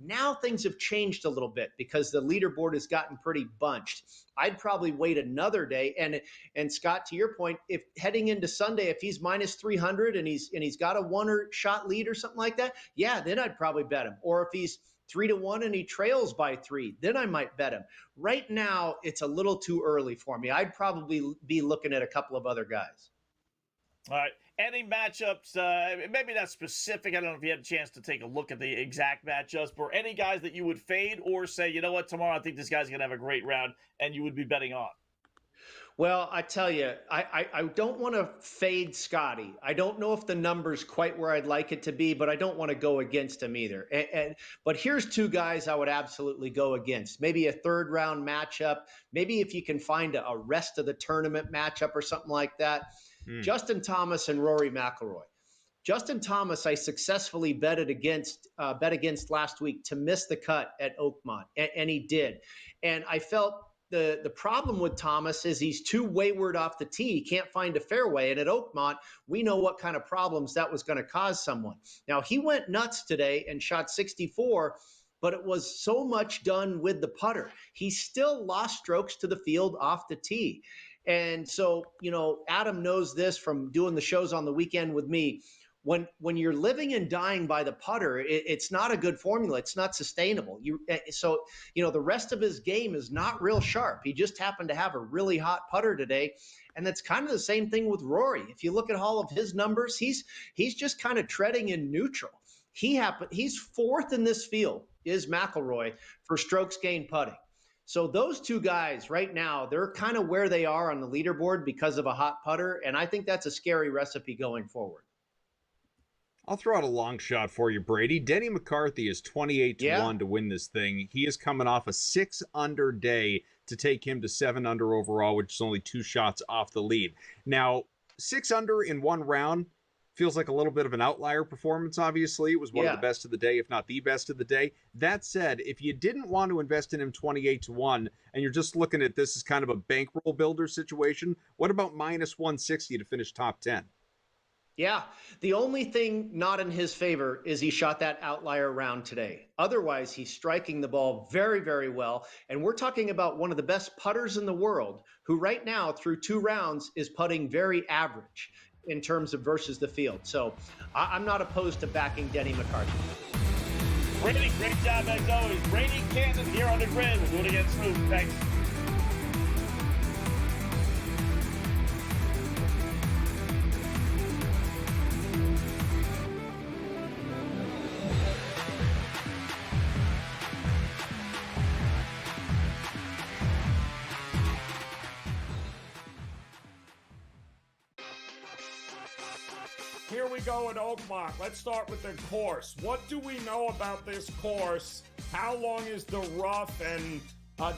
Now things have changed a little bit because the leaderboard has gotten pretty bunched. I'd probably wait another day. And Scott, to your point, if heading into Sunday, if he's minus 300 and he's got a 1-shot lead or something like that, yeah, then I'd probably bet him. Or if he's 3-1 and he trails by 3, then I might bet him. Right now, it's a little too early for me. I'd probably be looking at a couple of other guys. All right. Any matchups, maybe not specific. I don't know if you had a chance to take a look at the exact matchups, but any guys that you would fade or say, you know what, tomorrow I think this guy's going to have a great round and you would be betting on? Well, I tell you, I don't want to fade Scotty. I don't know if the number's quite where I'd like it to be, but I don't want to go against him either. But here's two guys I would absolutely go against. Maybe a third round matchup. Maybe if you can find a rest of the tournament matchup or something like that. Justin Thomas and Rory McIlroy. Justin Thomas, I successfully bet against last week to miss the cut at Oakmont, and he did. And I felt the problem with Thomas is he's too wayward off the tee. He can't find a fairway. And at Oakmont, we know what kind of problems that was going to cause someone. Now, he went nuts today and shot 64, but it was so much done with the putter. He still lost strokes to the field off the tee. And so, Adam knows this from doing the shows on the weekend with me. When you're living and dying by the putter, it's not a good formula. It's not sustainable. The rest of his game is not real sharp. He just happened to have a really hot putter today. And that's kind of the same thing with Rory. If you look at all of his numbers, he's just kind of treading in neutral. He's fourth in this field, is McIlroy, for strokes gained putting. So those two guys right now, they're kind of where they are on the leaderboard because of a hot putter. And I think that's a scary recipe going forward. I'll throw out a long shot for you, Brady. Denny McCarthy is 28-1 to win this thing. He is coming off a 6-under day to take him to 7-under overall, which is only 2 shots off the lead. Now, 6-under in one round feels like a little bit of an outlier performance, obviously. It was one of the best of the day, if not the best of the day. That said, if you didn't want to invest in him 28-1, and you're just looking at this as kind of a bankroll builder situation, what about minus 160 to finish top 10? Yeah, the only thing not in his favor is he shot that outlier round today. Otherwise, he's striking the ball very, very well. And we're talking about one of the best putters in the world, who right now, through 2 rounds, is putting very average in terms of versus the field. So I'm not opposed to backing Denny McCarthy. Brady, great job as always. Brady Cannon here on the grid. We'll do it again soon. Thanks. Here we go at Oakmont. Let's start with the course. What do we know about this course? How long is the rough, and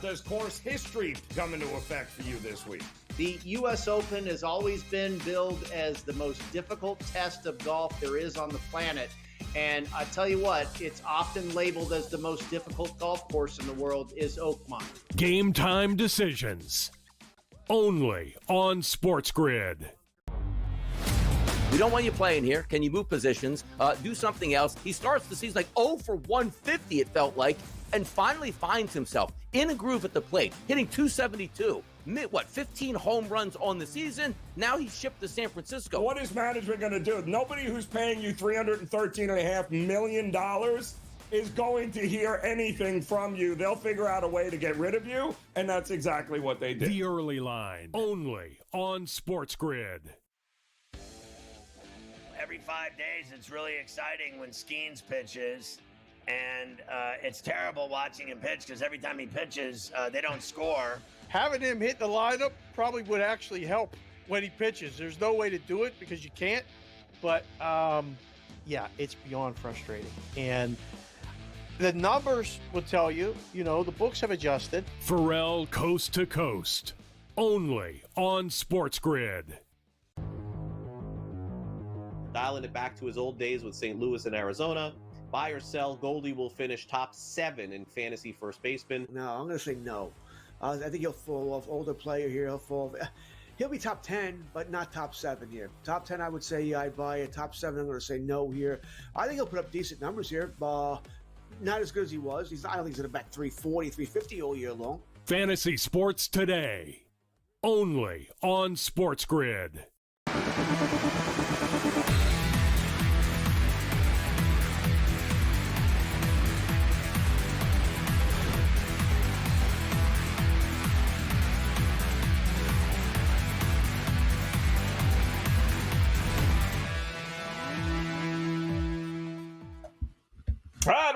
does course history come into effect for you this week? The U.S. Open has always been billed as the most difficult test of golf there is on the planet. And I tell you what, it's often labeled as the most difficult golf course in the world is Oakmont. Game time decisions. Only on SportsGrid. We don't want you playing here. Can you move positions? Do something else. He starts the season like 0 for 150, it felt like, and finally finds himself in a groove at the plate, hitting 272. 15 home runs on the season? Now he's shipped to San Francisco. What is management going to do? Nobody who's paying you $313.5 million is going to hear anything from you. They'll figure out a way to get rid of you, and that's exactly what they did. The early line, only on SportsGrid. Every 5 days, it's really exciting when Skeens pitches, and it's terrible watching him pitch because every time he pitches, they don't score. Having him hit the lineup probably would actually help when he pitches. There's no way to do it because you can't, but it's beyond frustrating. And the numbers will tell you, the books have adjusted. Pharrell coast to coast, only on SportsGrid. Dialing it back to his old days with St. Louis and Arizona. Buy or sell, Goldie will finish top 7 in fantasy first baseman. No, I'm going to say no. I think he'll fall off. Older player here, he'll be top 10, but not top 7 here. Top 10, I would say I'd buy it. Top 7, I'm going to say no here. I think he'll put up decent numbers here. Not as good as he was. I don't think he's going to bat 340, 350 all year long. Fantasy sports today, only on SportsGrid.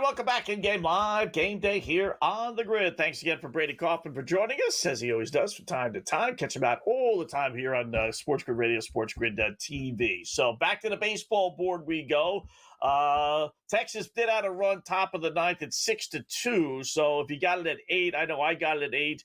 And welcome back in Game Live, Game Day here on the grid. Thanks again for Brady Kaufman for joining us, as he always does from time to time. Catch him out all the time here on SportsGrid Radio, SportsGrid TV. So back to the baseball board we go. Texas did out a run top of the ninth at 6-2. So if you got it at 8, I know I got it at 8.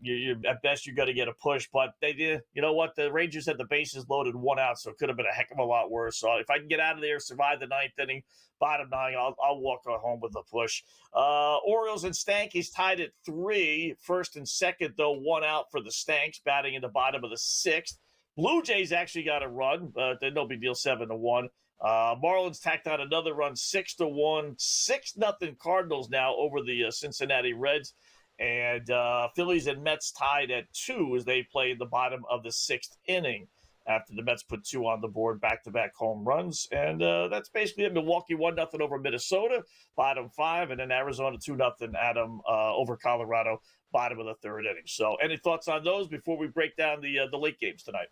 You at best you're going to get a push, but they did. You know what? The Rangers had the bases loaded, 1 out, so it could have been a heck of a lot worse. So if I can get out of there, survive the ninth inning, bottom 9, I'll walk home with a push. Orioles and Stankies tied at 3. First and second, though, 1 out for the Stanks, batting in the bottom of the 6th. Blue Jays actually got a run, but no big deal, 7-1. Marlins tacked on another run, 6-1, 6-0 Cardinals now over the Cincinnati Reds. And Phillies and Mets tied at 2 as they played the bottom of the 6th inning after the Mets put 2 on the board, back-to-back home runs. And that's basically it. Milwaukee 1-0 over Minnesota, bottom 5, and then Arizona 2-0 Adam over Colorado, bottom of the 3rd inning. So any thoughts on those before we break down the late games tonight?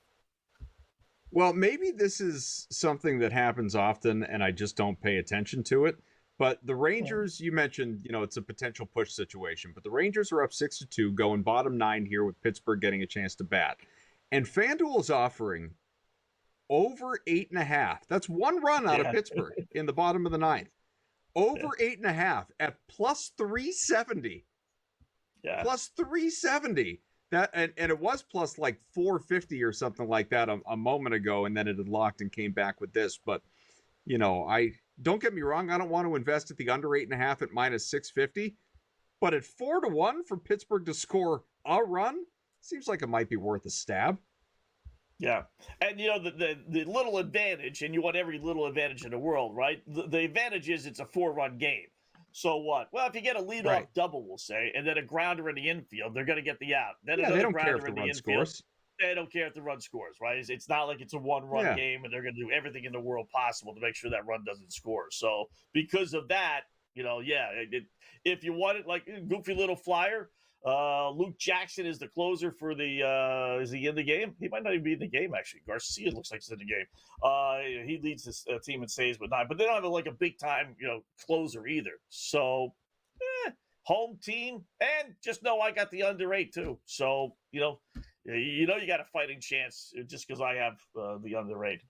Well, maybe this is something that happens often and I just don't pay attention to it. But the Rangers, you mentioned, it's a potential push situation. But the Rangers are up 6-2, going bottom 9 here with Pittsburgh getting a chance to bat. And FanDuel is offering over 8.5. That's 1 run out of Pittsburgh in the bottom of the 9th. Over 8.5 at plus 370. Yeah. Plus 370. That and it was plus like 450 or something like that a moment ago, and then it had locked and came back with this. But, I don't get me wrong, I don't want to invest at the under 8.5 at minus 650. But at 4-1 for Pittsburgh to score a run, seems like it might be worth a stab. Yeah. And, the little advantage, and you want every little advantage in the world, right? The advantage is it's a 4-run game. So what? Well, if you get a leadoff double, we'll say, and then a grounder in the infield, they're going to get the out. Then they don't care if the run scores. They don't care if the run scores, right? It's not like it's a 1-run game, and they're going to do everything in the world possible to make sure that run doesn't score. So because of that, if you want it like goofy little flyer, Luke Jackson is the closer for the is he in the game? He might not even be in the game, actually. Garcia looks like he's in the game. He leads his team in saves with 9, but they don't have a big time closer either. So home team, and just know I got the under 8 too. So you got a fighting chance just because I have the under 8.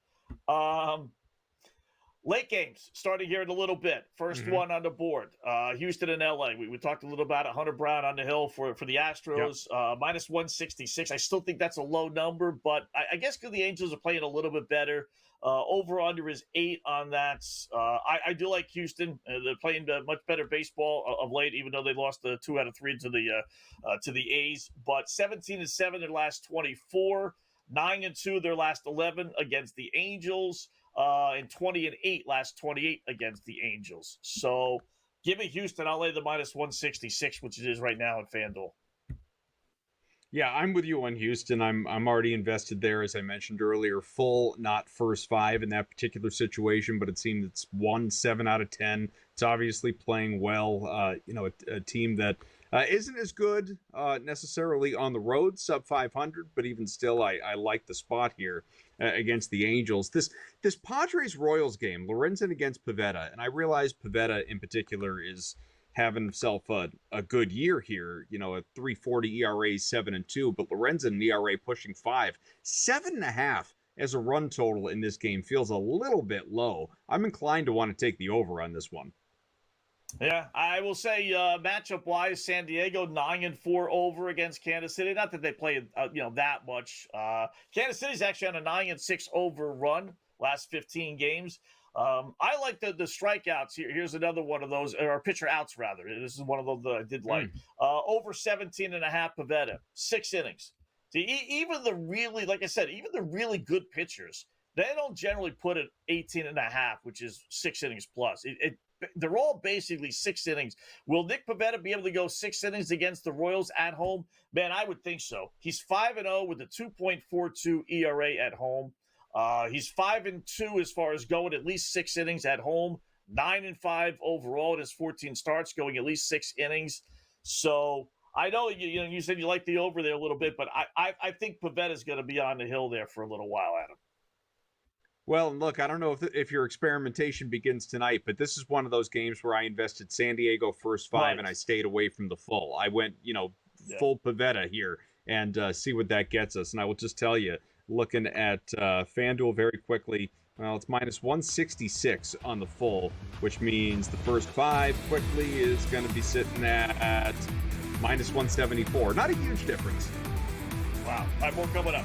Late games starting here in a little bit. First one on the board, Houston and LA. We talked a little about it. Hunter Brown on the hill for the Astros, minus 166. I still think that's a low number, but I guess because the Angels are playing a little bit better. Over under is 8 on that. I do like Houston. They're playing much better baseball of late, even though they lost 2 out of 3 to the A's. But 17-7 their last 24, 9-2 their last 11 against the Angels. And 20-8 last 28 against the Angels. So give me Houston. I'll lay the minus 166, which it is right now in FanDuel. Yeah, I'm with you on Houston. I'm already invested there, as I mentioned earlier. Full, not first 5 in that particular situation, but it seems it's 7 out of 10. It's obviously playing well. A team that isn't as good necessarily on the road, sub 500, but even still, I like the spot here against the Angels. This Padres-Royals game, Lorenzen against Pivetta, and I realize Pivetta in particular is having himself a good year here, a 3.40 ERA, 7-2, but Lorenzen ERA pushing 5, 7.5 as a run total in this game feels a little bit low. I'm inclined to want to take the over on this one. Yeah, I will say matchup-wise, San Diego 9-4 over against Kansas City. Not that they play that much. Kansas City's actually on a 9-6 over run last 15 games. I like the strikeouts here. Here's another one of those, or pitcher outs rather. This is one of those that I did like. Over 17.5 Pivetta, 6 innings. See, even the really, like I said, even the really good pitchers, they don't generally put it 18.5, which is 6 innings plus. They're all basically 6 innings. Will Nick Pivetta be able to go 6 innings against the Royals at home? Man, I would think so. He's 5-0 with a 2.42 ERA at home. He's 5-2 as far as going at least 6 innings at home. 9-5 overall in his 14 starts, going at least 6 innings. So I know you said you like the over there a little bit, but I think Pivetta is going to be on the hill there for a little while, Adam. Well, and look, I don't know if your experimentation begins tonight, but this is one of those games where I invested San Diego first five and I stayed away from the full. I went, full Pavetta here and see what that gets us. And I will just tell you, looking at FanDuel very quickly, well, it's minus 166 on the full, which means the first five quickly is going to be sitting at minus 174. Not a huge difference. Wow. All right, more coming up.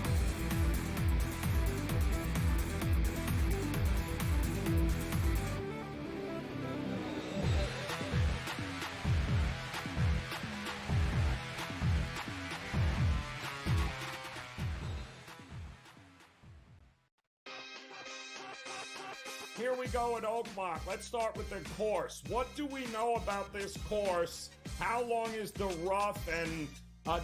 Here we go at Oakmont. Let's start with the course. What do we know about this course? How long is the rough, and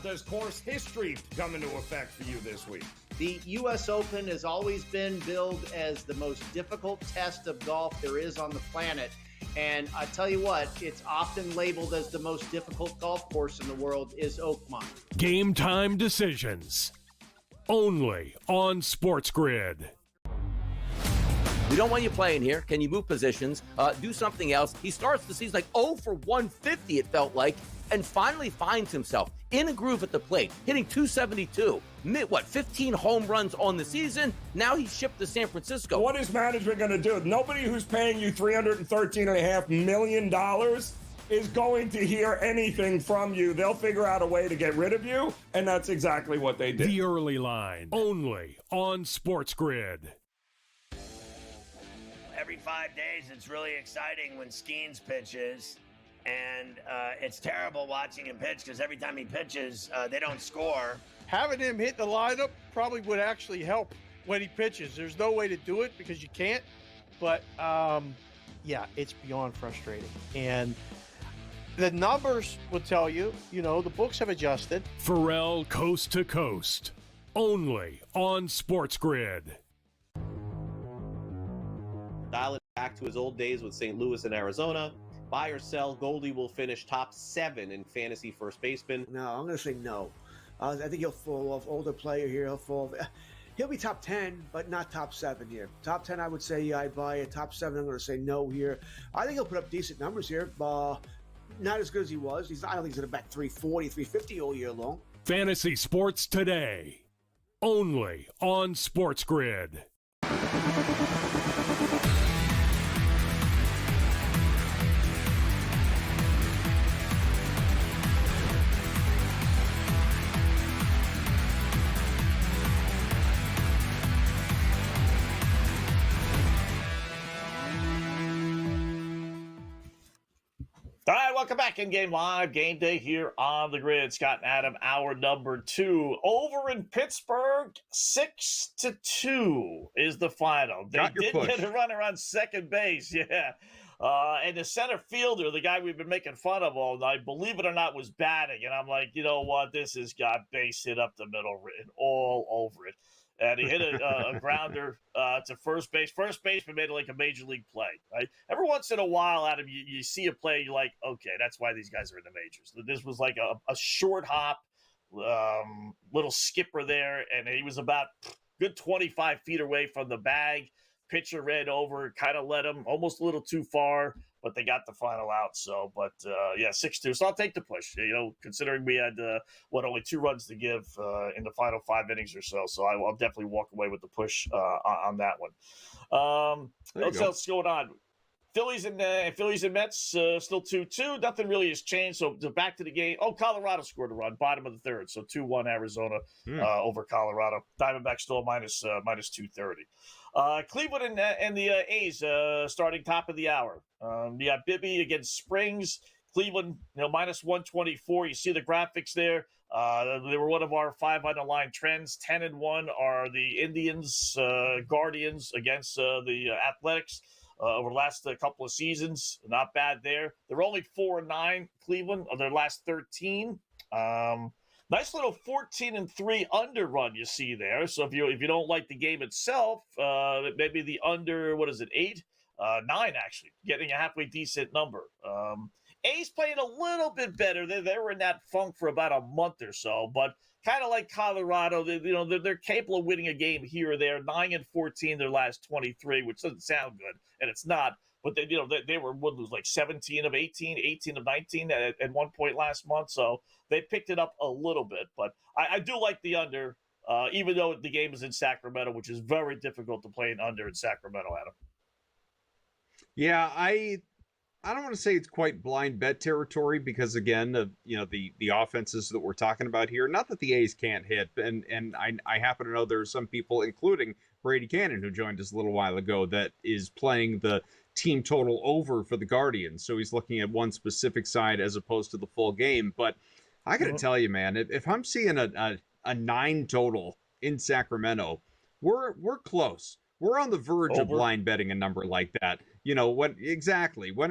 does course history come into effect for you this week? The U.S. Open has always been billed as the most difficult test of golf there is on the planet. And I tell you what, it's often labeled as the most difficult golf course in the world is Oakmont. Game time decisions. Only on SportsGrid. We don't want you playing here. Can you move positions? Do something else. He starts the season like 0 for 150, it felt like, and finally finds himself in a groove at the plate, hitting 272. 15 home runs on the season? Now he's shipped to San Francisco. What is management going to do? Nobody who's paying you $313.5 million is going to hear anything from you. They'll figure out a way to get rid of you, and that's exactly what they did. The early line, only on SportsGrid. Every 5 days, it's really exciting when Skeens pitches, and it's terrible watching him pitch because every time he pitches, they don't score. Having him hit the lineup probably would actually help when he pitches. There's no way to do it because you can't, but yeah, it's beyond frustrating. And the numbers will tell you, the books have adjusted. Pharrell coast to coast, only on SportsGrid. Dial it back to his old days with St. Louis and Arizona. Buy or sell, Goldie will finish top 7 in fantasy first baseman. No, I'm going to say no. I think he'll fall off. Older player here, he'll be top 10, but not top 7 here. Top 10, I would say I'd buy it. Top 7, I'm going to say no here. I think he'll put up decent numbers here. Not as good as he was. I don't think he's going to bat 340, 350 all year long. Fantasy sports today, only on SportsGrid. All right, welcome back in Game Live. Game Day here on the grid. Scott and Adam, hour number 2. Over in Pittsburgh, 6-2 is the final. They did get a runner on second base, yeah. And the center fielder, the guy we've been making fun of all night, believe it or not, was batting. And I'm like, you know what? This has got base hit up the middle, written all over it. And he hit a grounder to first base. First baseman made it like a major league play, right? Every once in a while, Adam, you see a play, you're like, okay, that's why these guys are in the majors. This was like a short hop, little skipper there, and he was about good 25 feet away from the bag. Pitcher ran over, kind of let him almost a little too far, but they got the final out. So, but yeah, 6-2. So I'll take the push, considering we had, only 2 runs to give in the final 5 innings or so. So I'll definitely walk away with the push on that one. What's going on? Phillies and Mets still 2-2. Nothing really has changed. So back to the game. Oh, Colorado scored a run, bottom of the 3rd. So 2-1 Arizona over Colorado. Diamondbacks still minus 230. Cleveland and the A's starting top of the hour. You got Bibby against Springs. Cleveland, minus 124. You see the graphics there. They were one of our 5 underlying trends. 10-1 are the Indians, Guardians against the Athletics over the last couple of seasons. Not bad there. They're only 4-9, Cleveland, of their last 13. Nice little 14-3 under run you see there. So if you don't like the game itself, maybe the under, 8? 9 actually, getting a halfway decent number. A's playing a little bit better. They were in that funk for about a month or so, but kind of like Colorado. They're capable of winning a game here or there. 9-14 their last 23, which doesn't sound good, and it's not. But they were would lose like 17 of 18, 18 of 19 at one point last month. So they picked it up a little bit. But I do like the under, even though the game is in Sacramento, which is very difficult to play an under in Sacramento, Adam. Yeah, I don't want to say it's quite blind bet territory because again, the offenses that we're talking about here, not that the A's can't hit, and I happen to know there are some people, including Brady Cannon, who joined us a little while ago, that is playing the team total over for the Guardians. So he's looking at one specific side as opposed to the full game. But I got to tell you, man, if I'm seeing a 9 total in Sacramento, we're close. We're on the verge of blind betting a number like that. When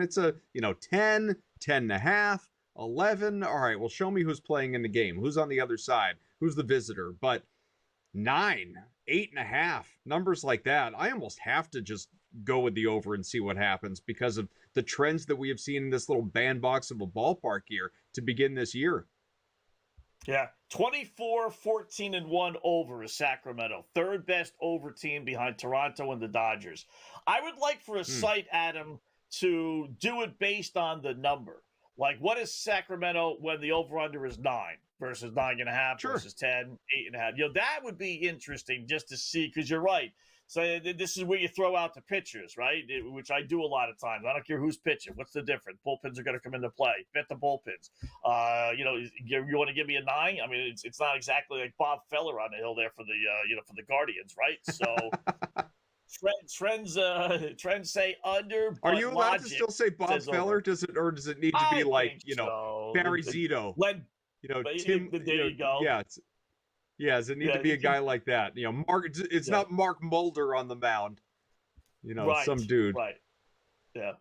it's a 10, 10.5, 11. All right, well, show me who's playing in the game, who's on the other side, who's the visitor. But 9, 8.5, numbers like that, I almost have to just go with the over and see what happens because of the trends that we have seen in this little bandbox of a ballpark here to begin this year. Yeah, 24-14-1 over is Sacramento. Third best over team behind Toronto and the Dodgers. I would like for a site, Adam, to do it based on the number. Like, what is Sacramento when the over-under is 9 versus 9.5 versus 10, 8.5? That would be interesting just to see, because you're right. So this is where you throw out the pitchers, right? Which I do a lot of times. I don't care who's pitching. What's the difference? Bullpens are going to come into play. Bet the bullpens. You want to give me a 9? I mean, it's not exactly like Bob Feller on the hill there for the for the Guardians, right? So trends say under. Are you allowed to still say Bob Feller? Does it need to be like Barry Zito? Tim. There you go. Yeah. Does it need to be a guy like that? Mark. It's not Mark Mulder on the mound. Some dude. Right. Yeah.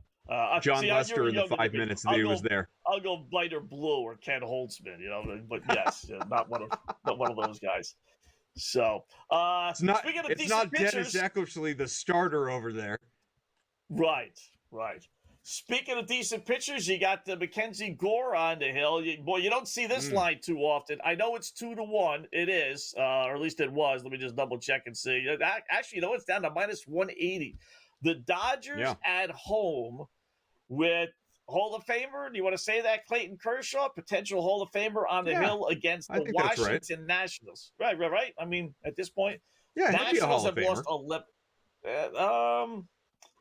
John Lester in the 5 minutes that he was there. I'll go Lighter Blue or Ken Holtzman. But yes, not one of those guys. So it's not. Speaking of it's not pitchers, Dennis Eckersley, the starter over there. Right. Speaking of decent pitchers, you got the Mackenzie Gore on the hill. You don't see this line too often. I know it's 2-1. It is, or at least it was. Let me just double check and see. Actually, it's down to -180. The Dodgers at home with Hall of Famer. Do you want to say that? Clayton Kershaw, potential Hall of Famer on the hill against the Washington Nationals. Right. I mean, at this point, Nationals have lost 11.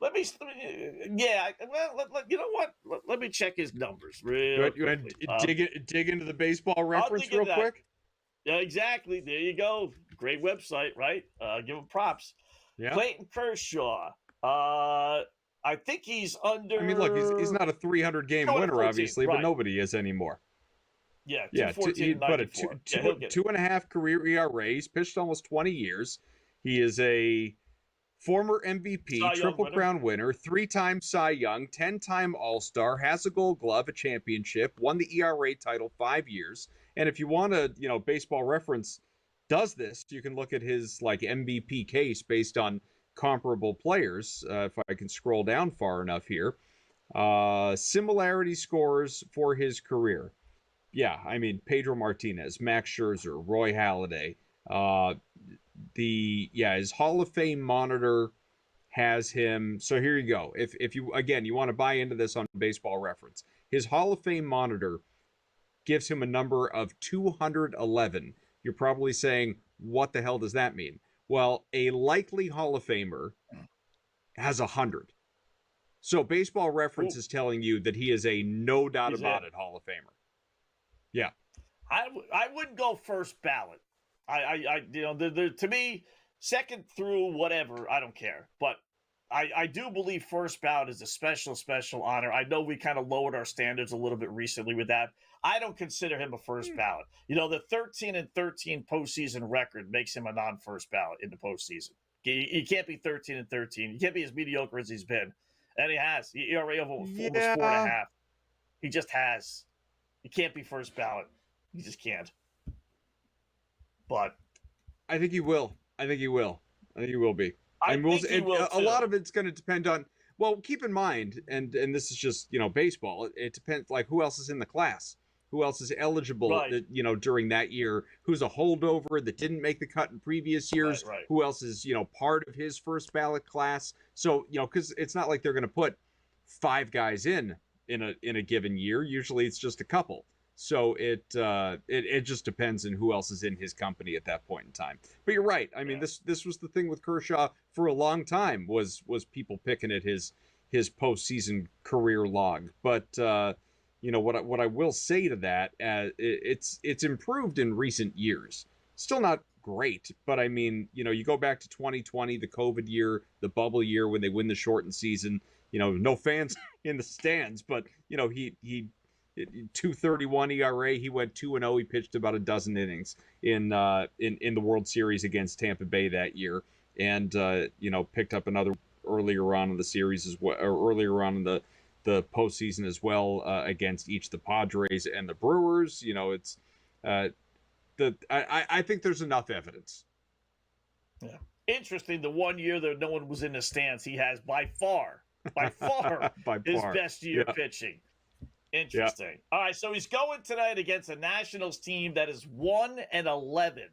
Let me you know what? Let me check his numbers real quickly. Dig into the baseball reference real quick? Yeah, exactly. There you go. Great website, right? Give him props. Yeah. Clayton Kershaw. I think he's under. I mean, look, he's not a 300-game winner, obviously, but nobody is anymore. Yeah, but a 2.5 career ERA. He's pitched almost 20 years. He is a former MVP, Triple Crown winner, 3-time Cy Young, 10-time All-Star, has a Gold Glove, a championship, won the ERA title 5 years. And if you want to, Baseball Reference does this, you can look at his MVP case based on comparable players. If I can scroll down far enough here, similarity scores for his career. Yeah, I mean Pedro Martinez, Max Scherzer, Roy Halladay. His Hall of Fame monitor has him. So here you go. If you want to buy into this on Baseball Reference, his Hall of Fame monitor gives him a number of 211. You're probably saying, what the hell does that mean? Well, a likely Hall of Famer has 100. So Baseball Reference is telling you that he is a no doubt about it Hall of Famer. Yeah. I wouldn't go first ballot. To me, second through whatever, I don't care. But I do believe first ballot is a special honor. I know we kind of lowered our standards a little bit recently with that. I don't consider him a first ballot. The 13-13 postseason record makes him a non-first ballot in the postseason. He can't be 13-13. He can't be as mediocre as he's been. And he has. ERA of almost 4.5. He just has. He can't be first ballot. He just can't. But I think he will. I think he will be. A lot of it's going to depend on. Well, keep in mind, and this is just baseball. It depends who else is in the class. who else is eligible, Right. during that year, who's a holdover that didn't make the cut in previous years, Right. who else is, part of his first ballot class. So, because it's not like they're going to put 5 guys in a given year. Usually it's just a couple. So it just depends on who else is in his company at that point in time. But you're right. I mean, this was the thing with Kershaw for a long time was people picking at his postseason career log. But what I will say to that, it's improved in recent years. Still not great, but I mean, you go back to 2020, the COVID year, the bubble year when they win the shortened season. No fans in the stands, but he 2.31 ERA. He went 2-0. He pitched about a dozen innings in the World Series against Tampa Bay that year, and picked up another earlier on in the series as well, or earlier on in the postseason as well, against each the Padres and the Brewers. I think there's enough evidence. Yeah. Interesting. The one year that no one was in the stands, he has by far his best year pitching. Interesting. Yeah. All right, so he's going tonight against a Nationals team that is 1-11.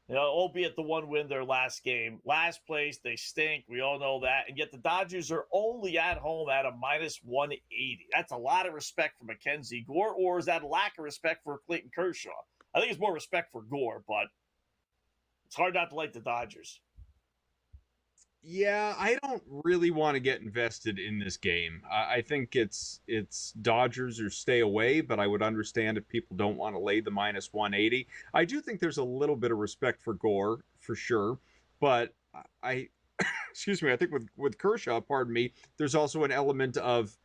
Albeit the one win their last game. Last place, they stink. We all know that. And yet the Dodgers are only at home at a -180. That's a lot of respect for Mackenzie Gore, or is that a lack of respect for Clayton Kershaw? I think it's more respect for Gore, but it's hard not to like the Dodgers. Yeah, I don't really want to get invested in this game. I think it's Dodgers or stay away, but I would understand if people don't want to lay the -180. I do think there's a little bit of respect for Gore, for sure, but I think with Kershaw, there's also an element of,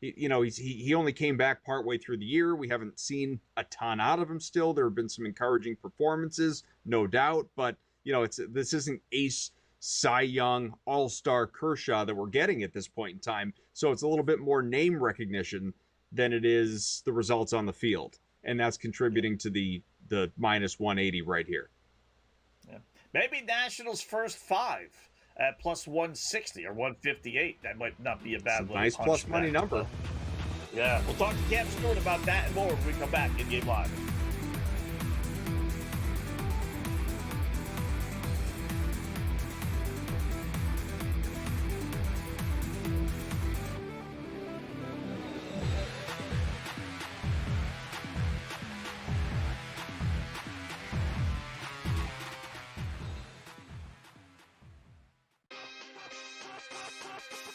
he only came back partway through the year. We haven't seen a ton out of him still. There have been some encouraging performances, no doubt, but this isn't ace Cy Young all-star Kershaw that we're getting at this point in time. So it's a little bit more name recognition than it is the results on the field. And that's contributing to the -180 right here. Yeah. Maybe Nationals first 5 at +160 or 158. That might not be a bad little nice plus money number. Yeah. We'll talk to Cam Stewart about that and more when we come back in Game Live.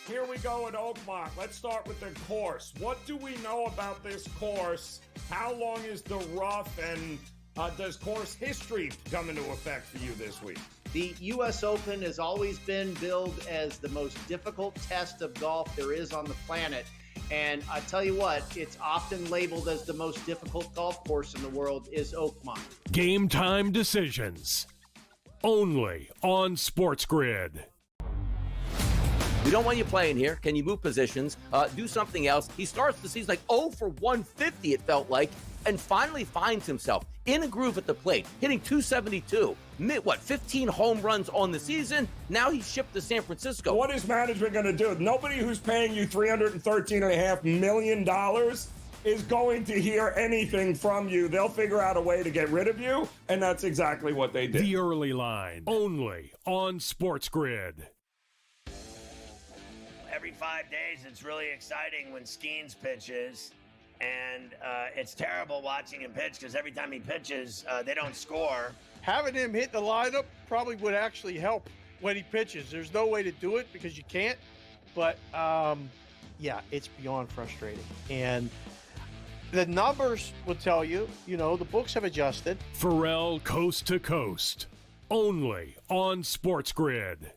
Here we go at Oakmont. Let's start with the course. What do we know about this course? How long is the rough, and does course history come into effect for you this week? The U.S. Open has always been billed as the most difficult test of golf there is on the planet. And I tell you what, it's often labeled as the most difficult golf course in the world is Oakmont. Game time decisions. Only on SportsGrid. We don't want you playing here. Can you move positions? Do something else. He starts the season like 0 for 150, it felt like, and finally finds himself in a groove at the plate, hitting .272. 15 home runs on the season? Now he's shipped to San Francisco. What is management going to do? Nobody who's paying you $313.5 million is going to hear anything from you. They'll figure out a way to get rid of you, and that's exactly what they did. The early line, only on SportsGrid. Every 5 days, it's really exciting when Skeens pitches, and it's terrible watching him pitch because every time he pitches, they don't score. Having him hit the lineup probably would actually help when he pitches. There's no way to do it because you can't, but yeah, it's beyond frustrating. And the numbers will tell you, the books have adjusted. Pharrell coast to coast, only on SportsGrid.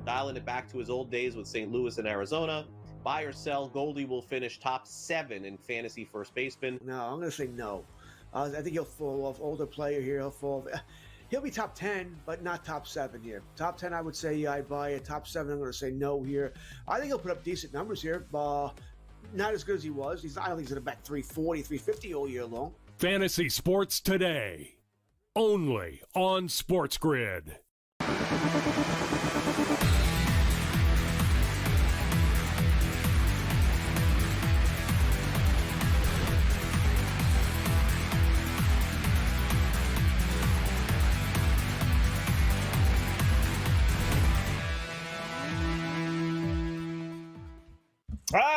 Dialing it back to his old days with St. Louis and Arizona. Buy or sell, Goldie will finish top 7 in fantasy first baseman. No, I'm going to say no. I think he'll fall off. Older player here, he'll be top 10, but not top 7 here. Top 10, I would say I'd buy it. Top 7, I'm going to say no here. I think he'll put up decent numbers here. Not as good as he was. I don't think he's going to bat 340, 350 all year long. Fantasy Sports Today, only on SportsGrid.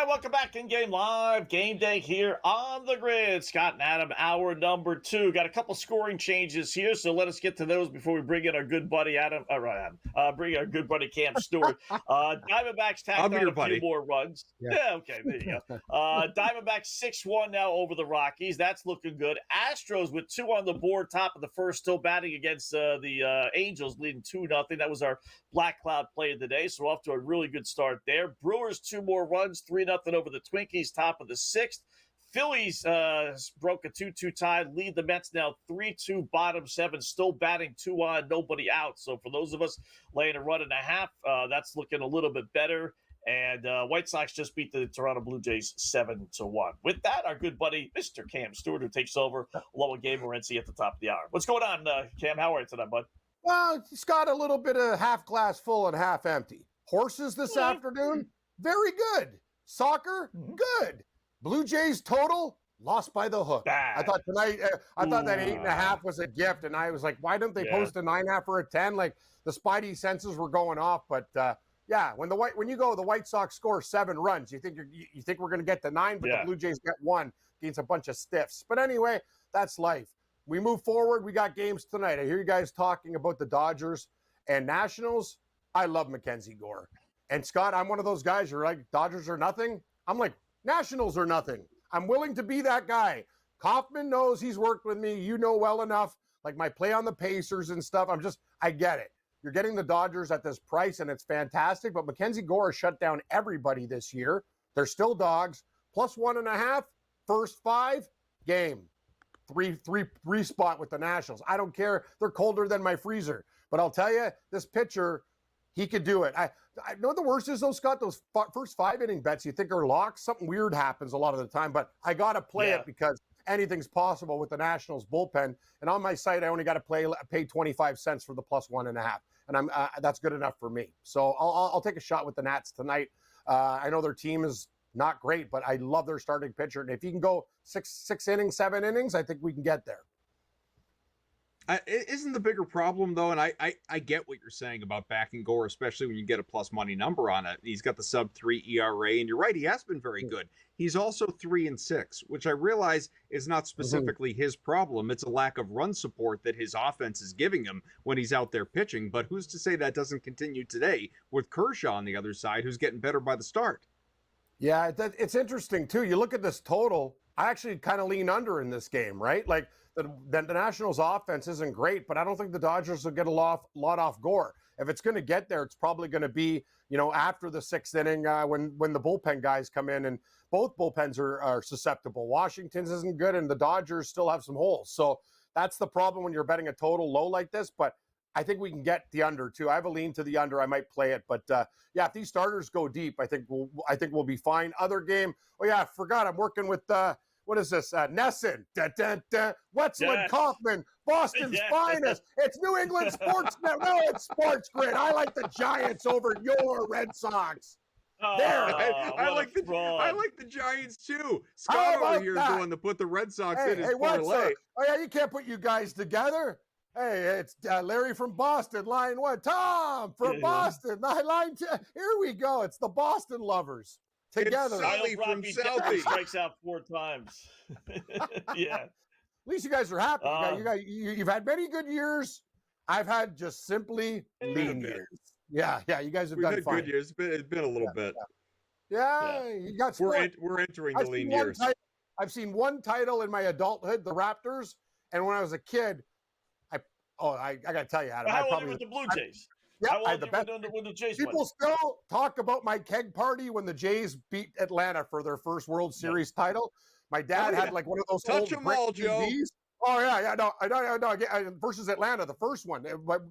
welcome back in Game Live. Game Day here on the grid. Scott and Adam, hour number 2. Got a couple scoring changes here, so let us get to those before we bring in our good buddy bring our good buddy Cam Stewart. Diamondbacks tacked on a few more runs. Yeah, okay, there you go. Diamondbacks 6-1 now over the Rockies. That's looking good. Astros with 2 on the board, top of the first, still batting against the Angels, leading 2-0. That was our Black Cloud play of the day, so we're off to a really good start there. Brewers 2 more runs, 3-0 over the Twinkies, top of the 6th. Phillies broke a 2-2 tie, lead the Mets now 3-2, bottom 7, still batting 2 on, nobody out. So for those of us laying a run and a half, that's looking a little bit better. And White Sox just beat the Toronto Blue Jays 7-1. With that, our good buddy, Mr. Cam Stewart, who takes over along with Gabe Morency at the top of the hour. What's going on, Cam? How are you tonight, bud? Well, it's got a little bit of half glass full and half empty. Horses this afternoon, very good. Soccer, good. Blue Jays total, lost by the hook. I thought tonight, I thought that 8.5 was a gift, and I was like, why don't they post a 9.5 or a 10? Like the spidey senses were going off, but yeah, when the White Sox score 7 runs, you think we're going to get to 9, but the Blue Jays get 1 against a bunch of stiffs. But anyway, that's life. We move forward. We got games tonight. I hear you guys talking about the Dodgers and Nationals. I love Mackenzie Gore. And Scott, I'm one of those guys. You're like, Dodgers are nothing. I'm like, Nationals are nothing. I'm willing to be that guy. Kaufman knows, he's worked with me. You know well enough. Like my play on the Pacers and stuff. I get it. You're getting the Dodgers at this price, and it's fantastic. But Mackenzie Gore has shut down everybody this year. They're still dogs. Plus 1.5, first 5, game. Three spot with the Nationals. I don't care. They're colder than my freezer. But I'll tell you, this pitcher, he could do it. I know the worst is, though, Scott, those first 5 inning bets you think are locks. Something weird happens a lot of the time. But I got to play it because anything's possible with the Nationals bullpen. And on my site, I only got to pay 25 cents for the plus 1.5. And that's good enough for me. So I'll take a shot with the Nats tonight. I know their team is not great, but I love their starting pitcher. And if you can go 6 innings, 7 innings, I think we can get there. Isn't the bigger problem, though, and I get what you're saying about backing Gore, especially when you get a plus money number on it. He's got the sub-3 ERA, and you're right, he has been very good. He's also 3-6, which I realize is not specifically his problem. It's a lack of run support that his offense is giving him when he's out there pitching. But who's to say that doesn't continue today with Kershaw on the other side, who's getting better by the start? Yeah, it's interesting, too. You look at this total, I actually kind of lean under in this game, right? Like, the Nationals' offense isn't great, but I don't think the Dodgers will get a lot off Gore. If it's going to get there, it's probably going to be, after the 6th inning when the bullpen guys come in, and both bullpens are susceptible. Washington's isn't good, and the Dodgers still have some holes. So that's the problem when you're betting a total low like this, but I think we can get the under, too. I have a lean to the under. I might play it, but if these starters go deep, I think we'll be fine. Other game, I forgot I'm working with what is this? Nesson, Wetzel and Kaufman, Boston's finest. It's New England Sports. No, it's SportsGrid. I like the Giants over your Red Sox. There. I like the Giants too. Scott over here is the one that put the Red Sox in his parlay. Oh yeah, you can't put you guys together. Hey, it's Larry from Boston, line 1. Tom from Boston, line 2. Here we go. It's the Boston lovers. Together. Sully from Southie strikes out 4 times. Yeah. At least you guys are happy. You've had many good years. I've had just simply lean years. Yeah. You guys have done fine. Good years. It's been a little bit. Yeah. You got. We're entering the lean years. I've seen one title in my adulthood, the Raptors, and when I was a kid, I got to tell you, Adam. How old were the Blue Jays? Yeah, I had the best. People still talk about my keg party when the Jays beat Atlanta for their first World Series title. My dad had like one of those touch them all, Joe. TVs. Oh yeah, no, versus Atlanta, the first one.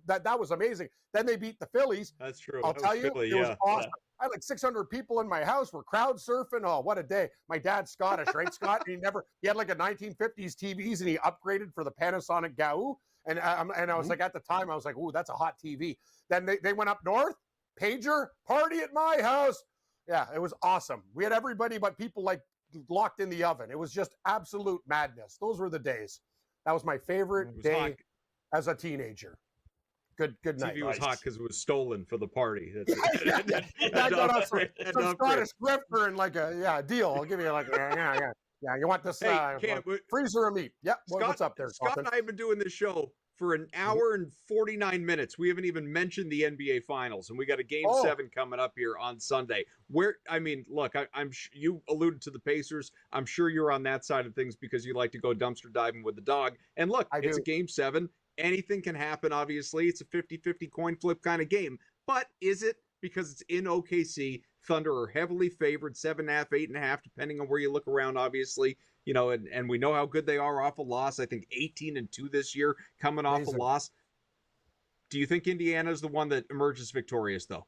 That was amazing. Then they beat the Phillies. That's true. I'll tell you, it was awesome. I had like 600 people in my house. We're crowd surfing. Oh, what a day! My dad's Scottish, right, Scott? And he had like a 1950s TVs, and he upgraded for the Panasonic Gao. And I was like, at the time, I was like, ooh, that's a hot TV. Then they went up north, pager, party at my house. Yeah, it was awesome. We had everybody but people like locked in the oven. It was just absolute madness. Those were the days. That was my favorite day as a teenager. Good night. TV was hot because it was stolen for the party. I got off some Scottish grifter and like a deal. I'll give you like yeah. You want this freezer of meat? Yep. What's up there, Scott and I have been doing this show for an hour and 49 minutes. We haven't even mentioned the NBA Finals, and we got a Game 7 coming up here on Sunday. Look, I'm you alluded to the Pacers. I'm sure you're on that side of things because you like to go dumpster diving with the dog. And look, it's a Game 7. Anything can happen, obviously. It's a 50-50 coin flip kind of game. But is it? Because it's in OKC. Thunder are heavily favored, 7.5, 8.5, depending on where you look around, obviously. You know, and we know how good they are off a loss. I think 18-2 this year, coming off a loss. Do you think Indiana is the one that emerges victorious, though?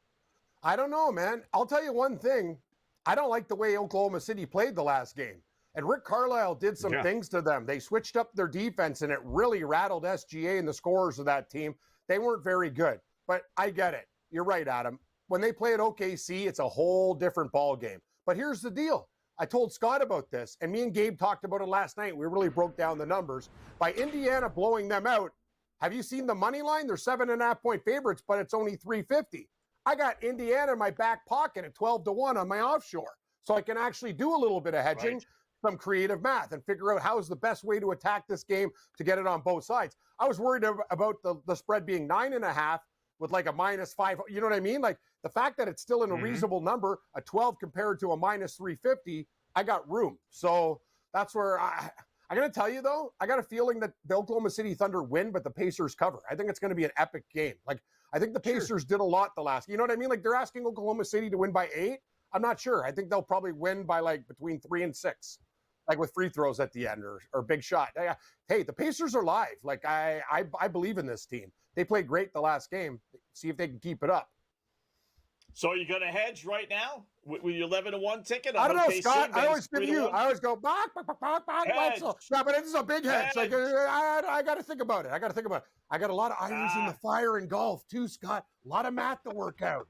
I don't know, man. I'll tell you one thing. I don't like the way Oklahoma City played the last game. And Rick Carlisle did some things to them. They switched up their defense, and it really rattled SGA and the scorers of that team. They weren't very good. But I get it. You're right, Adam. When they play at OKC, it's a whole different ball game. But here's the deal. I told Scott about this, and me and Gabe talked about it last night. We really broke down the numbers. By Indiana blowing them out, have you seen the money line? They're 7.5-point favorites, but it's only 350. I got Indiana in my back pocket at 12-1 on my offshore. So I can actually do a little bit of hedging, some creative math, and figure out how's the best way to attack this game to get it on both sides. I was worried about the spread being 9.5 with like a -5. You know what I mean? Like the fact that it's still in a reasonable number, a 12 compared to a -350, I got room. So that's where I got to tell you, though, I got a feeling that the Oklahoma City Thunder win, but the Pacers cover. I think it's going to be an epic game. Like, I think the Pacers did a lot the last, you know what I mean? Like, they're asking Oklahoma City to win by 8. I'm not sure. I think they'll probably win by like between 3 and 6, like with free throws at the end or big shot. Hey, the Pacers are live. Like, I believe in this team. They played great the last game. See if they can keep it up. So you're going to hedge right now with your 11-1 ticket? I don't know, Scott. I always go, Wetzel. Yeah, but this is a big hedge. Like, I got to think about it. I got a lot of irons in the fire in golf, too, Scott. A lot of math to work out.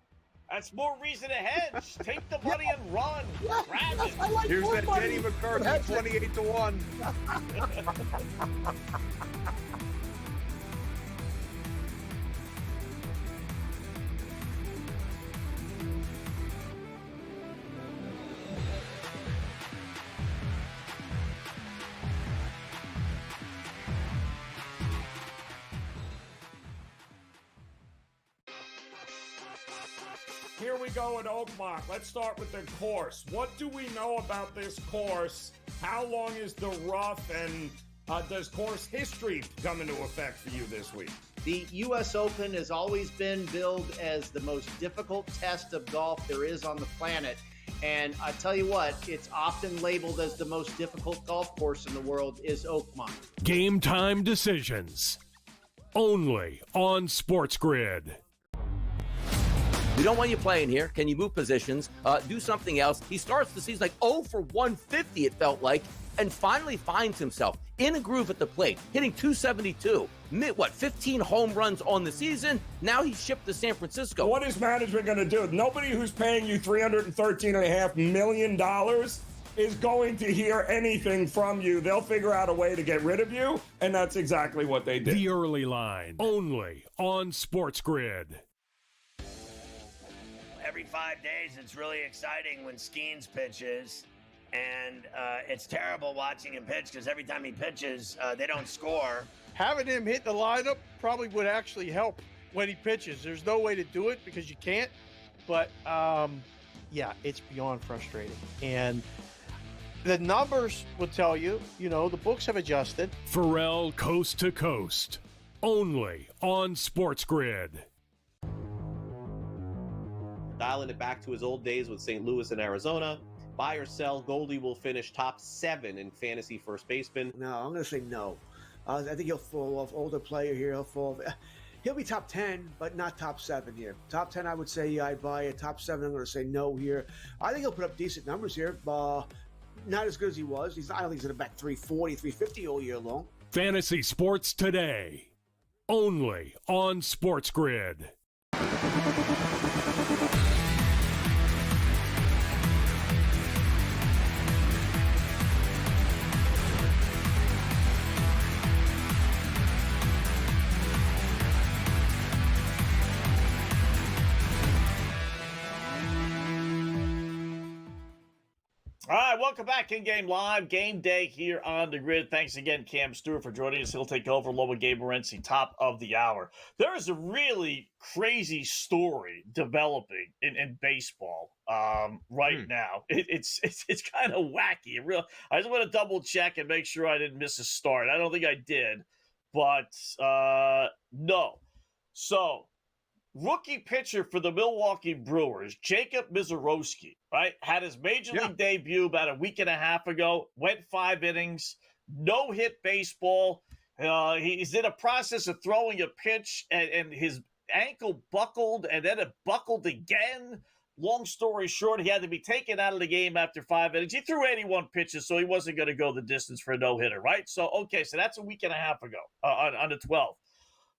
That's more reason to hedge. Take the money and run. Grab it. Like here's that Denny McCarthy, 28-1. Here we go at Oakmont. Let's start with the course. What do we know about this course? How long is the rough, and does course history come into effect for you this week? The U.S. Open has always been billed as the most difficult test of golf there is on the planet. And I tell you what, it's often labeled as the most difficult golf course in the world is Oakmont. Game time decisions. Only on SportsGrid. We don't want you playing here. Can you move positions? Do something else. He starts the season like 0 for 150, it felt like, and finally finds himself in a groove at the plate, hitting 272. 15 home runs on the season? Now he's shipped to San Francisco. What is management going to do? Nobody who's paying you $313.5 million is going to hear anything from you. They'll figure out a way to get rid of you, and that's exactly what they did. The early line, only on SportsGrid. Every 5 days, it's really exciting when Skeens pitches, and it's terrible watching him pitch because every time he pitches, they don't score. Having him hit the lineup probably would actually help when he pitches. There's no way to do it because you can't, but yeah, it's beyond frustrating. And the numbers will tell you, the books have adjusted. Pharrell coast to coast, only on SportsGrid. Dialing it back to his old days with St. Louis and Arizona. Buy or sell, Goldie will finish top 7 in fantasy first baseman. No, I'm going to say no. I think he'll fall off. Older player here. He'll be top 10, but not top 7 here. Top 10, I would say I buy it. Top 7, I'm going to say no here. I think he'll put up decent numbers here. Not as good as he was. I don't think he's going to bat 340, 350 all year long. Fantasy sports today, only on SportsGrid. All right, welcome back in Game Live. Game Day here on the grid. Thanks again, Cam Stewart, for joining us. He'll take over along with Gabe Morency, top of the hour. There is a really crazy story developing in baseball right now. It's kind of wacky. I just want to double check and make sure I didn't miss a start. I don't think I did, but no. So, rookie pitcher for the Milwaukee Brewers, Jacob Misiorowski, right, had his major league debut about a week and a half ago, went 5 innings, no-hit baseball. He's in a process of throwing a pitch, and his ankle buckled, and then it buckled again. Long story short, he had to be taken out of the game after 5 innings. He threw 81 pitches, so he wasn't going to go the distance for a no-hitter, right? So that's a week and a half ago on the 12th.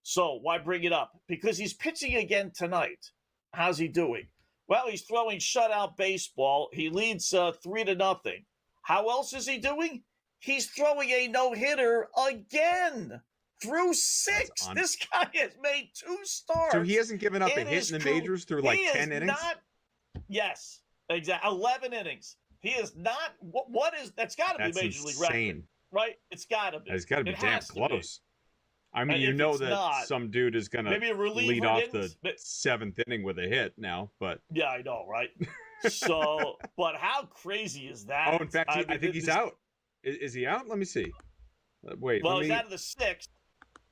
So why bring it up? Because he's pitching again tonight. How's he doing? Well, he's throwing shutout baseball. He leads 3-0. How else is he doing? He's throwing a no-hitter again through 6. This guy has made 2 starts. So he hasn't given up a hit in the majors through like 10 innings? Yes, exactly. 11 innings. He is not. What is that's got to be major league record, right? It's got to be. It's got to be damn close. I mean, you know that not, some dude is going to lead off the 7th inning with a hit now, but... Yeah, I know, right? So, but how crazy is that? Oh, in fact, I think he's out. Is he out? Let me see. Wait, well, he's out of the 6th,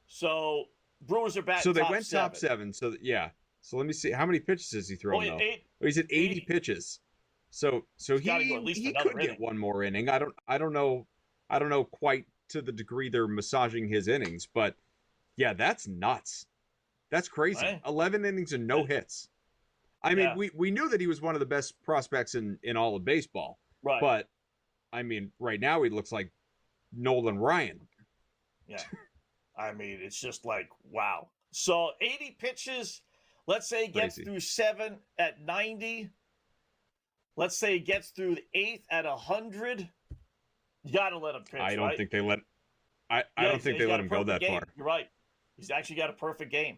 so Brewers are back. So they went top 7, so yeah. So let me see. How many pitches is he throwing, though? He's at 80 pitches. So he could get one more inning. I don't know quite to the degree they're massaging his innings, but... Yeah, that's nuts. That's crazy. Right. 11 innings and no hits. I mean, we knew that he was one of the best prospects in all of baseball. Right. But, I mean, right now he looks like Nolan Ryan. Yeah. I mean, it's just like, wow. So 80 pitches. Let's say he gets through 7 at 90. Let's say he gets through the 8th at 100. You got to let him pitch, I don't think they let I don't think they let him go that far. You're right. He's actually got a perfect game.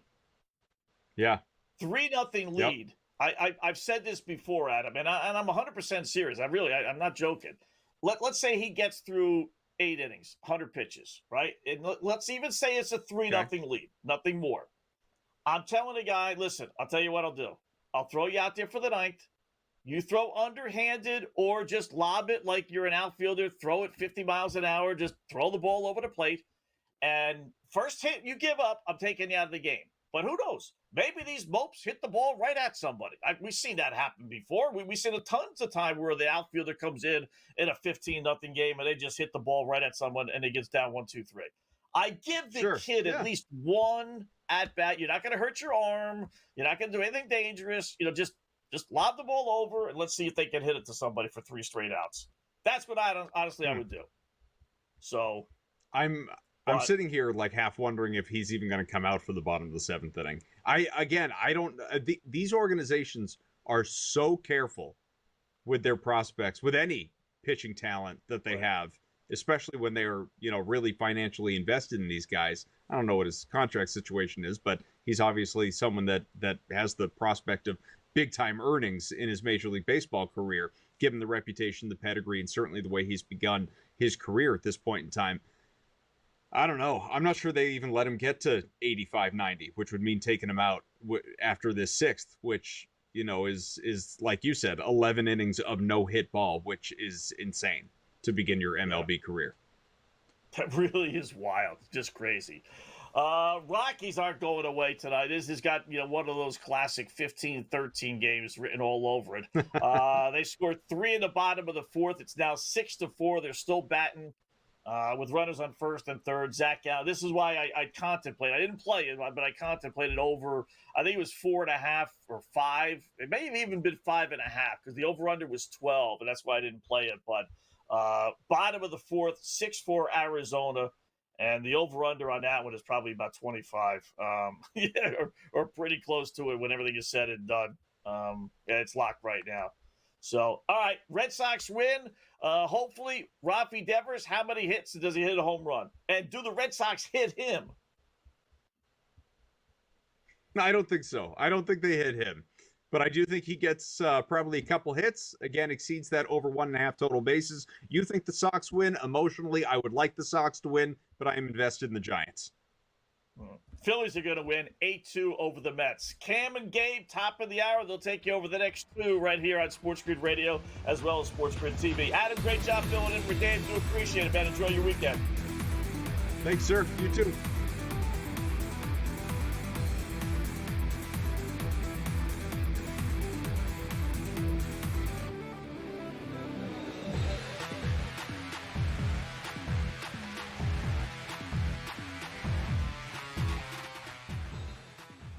Yeah. 3-0 lead. Yep. I've said this before, Adam, and I'm 100% serious. I'm not joking. Let's say he gets through 8 innings, 100 pitches, right? And let's even say it's a 3-0 lead, nothing more. I'm telling the guy, listen, I'll tell you what I'll do. I'll throw you out there for the 9th. You throw underhanded or just lob it like you're an outfielder. Throw it 50 miles an hour. Just throw the ball over the plate. And first hit you give up, I'm taking you out of the game. But who knows? Maybe these mopes hit the ball right at somebody. We've seen that happen before. We've seen tons of time where the outfielder comes in a 15-0 game and they just hit the ball right at someone and it gets down 1-2-3. I give the kid at least one at bat. You're not going to hurt your arm. You're not going to do anything dangerous. Just lob the ball over and let's see if they can hit it to somebody for 3 straight outs. That's what I would do. So I'm sitting here like half wondering if he's even going to come out for the bottom of the 7th inning. These organizations are so careful with their prospects, with any pitching talent that they have, especially when they're, really financially invested in these guys. I don't know what his contract situation is, but he's obviously someone that has the prospect of big-time earnings in his Major League Baseball career, given the reputation, the pedigree, and certainly the way he's begun his career at this point in time. I don't know. I'm not sure they even let him get to 85, 90, which would mean taking him out after this 6th, which, is like you said, 11 innings of no-hit ball, which is insane to begin your MLB career. That really is wild. Just crazy. Rockies aren't going away tonight. This has got, one of those classic 15-13 games written all over it. They scored 3 in the bottom of the 4th. It's now 6-4. They're still batting with runners on 1st and 3rd. Zach Gallen. This is why I contemplated. I didn't play it, but I contemplated over. I think it was 4.5 or 5. It may have even been 5.5 because the over/under was 12, and that's why I didn't play it. But bottom of the 4th, 6-4 Arizona. And the over-under on that one is probably about 25. Or pretty close to it when everything is said and done. It's locked right now. So, all right, Red Sox win. Hopefully, Rafi Devers, how many hits does he hit a home run? And do the Red Sox hit him? No, I don't think so. I don't think they hit him. But I do think he gets probably a couple hits. Again, exceeds that over 1.5 total bases. You think the Sox win? Emotionally, I would like the Sox to win, but I am invested in the Giants. Phillies are going to win 8-2 over the Mets. Cam and Gabe, top of the hour. They'll take you over the next 2 right here on SportsGrid Radio as well as SportsGrid TV. Adam, great job filling in for Dave. Do appreciate it, man. Enjoy your weekend. Thanks, sir. You too.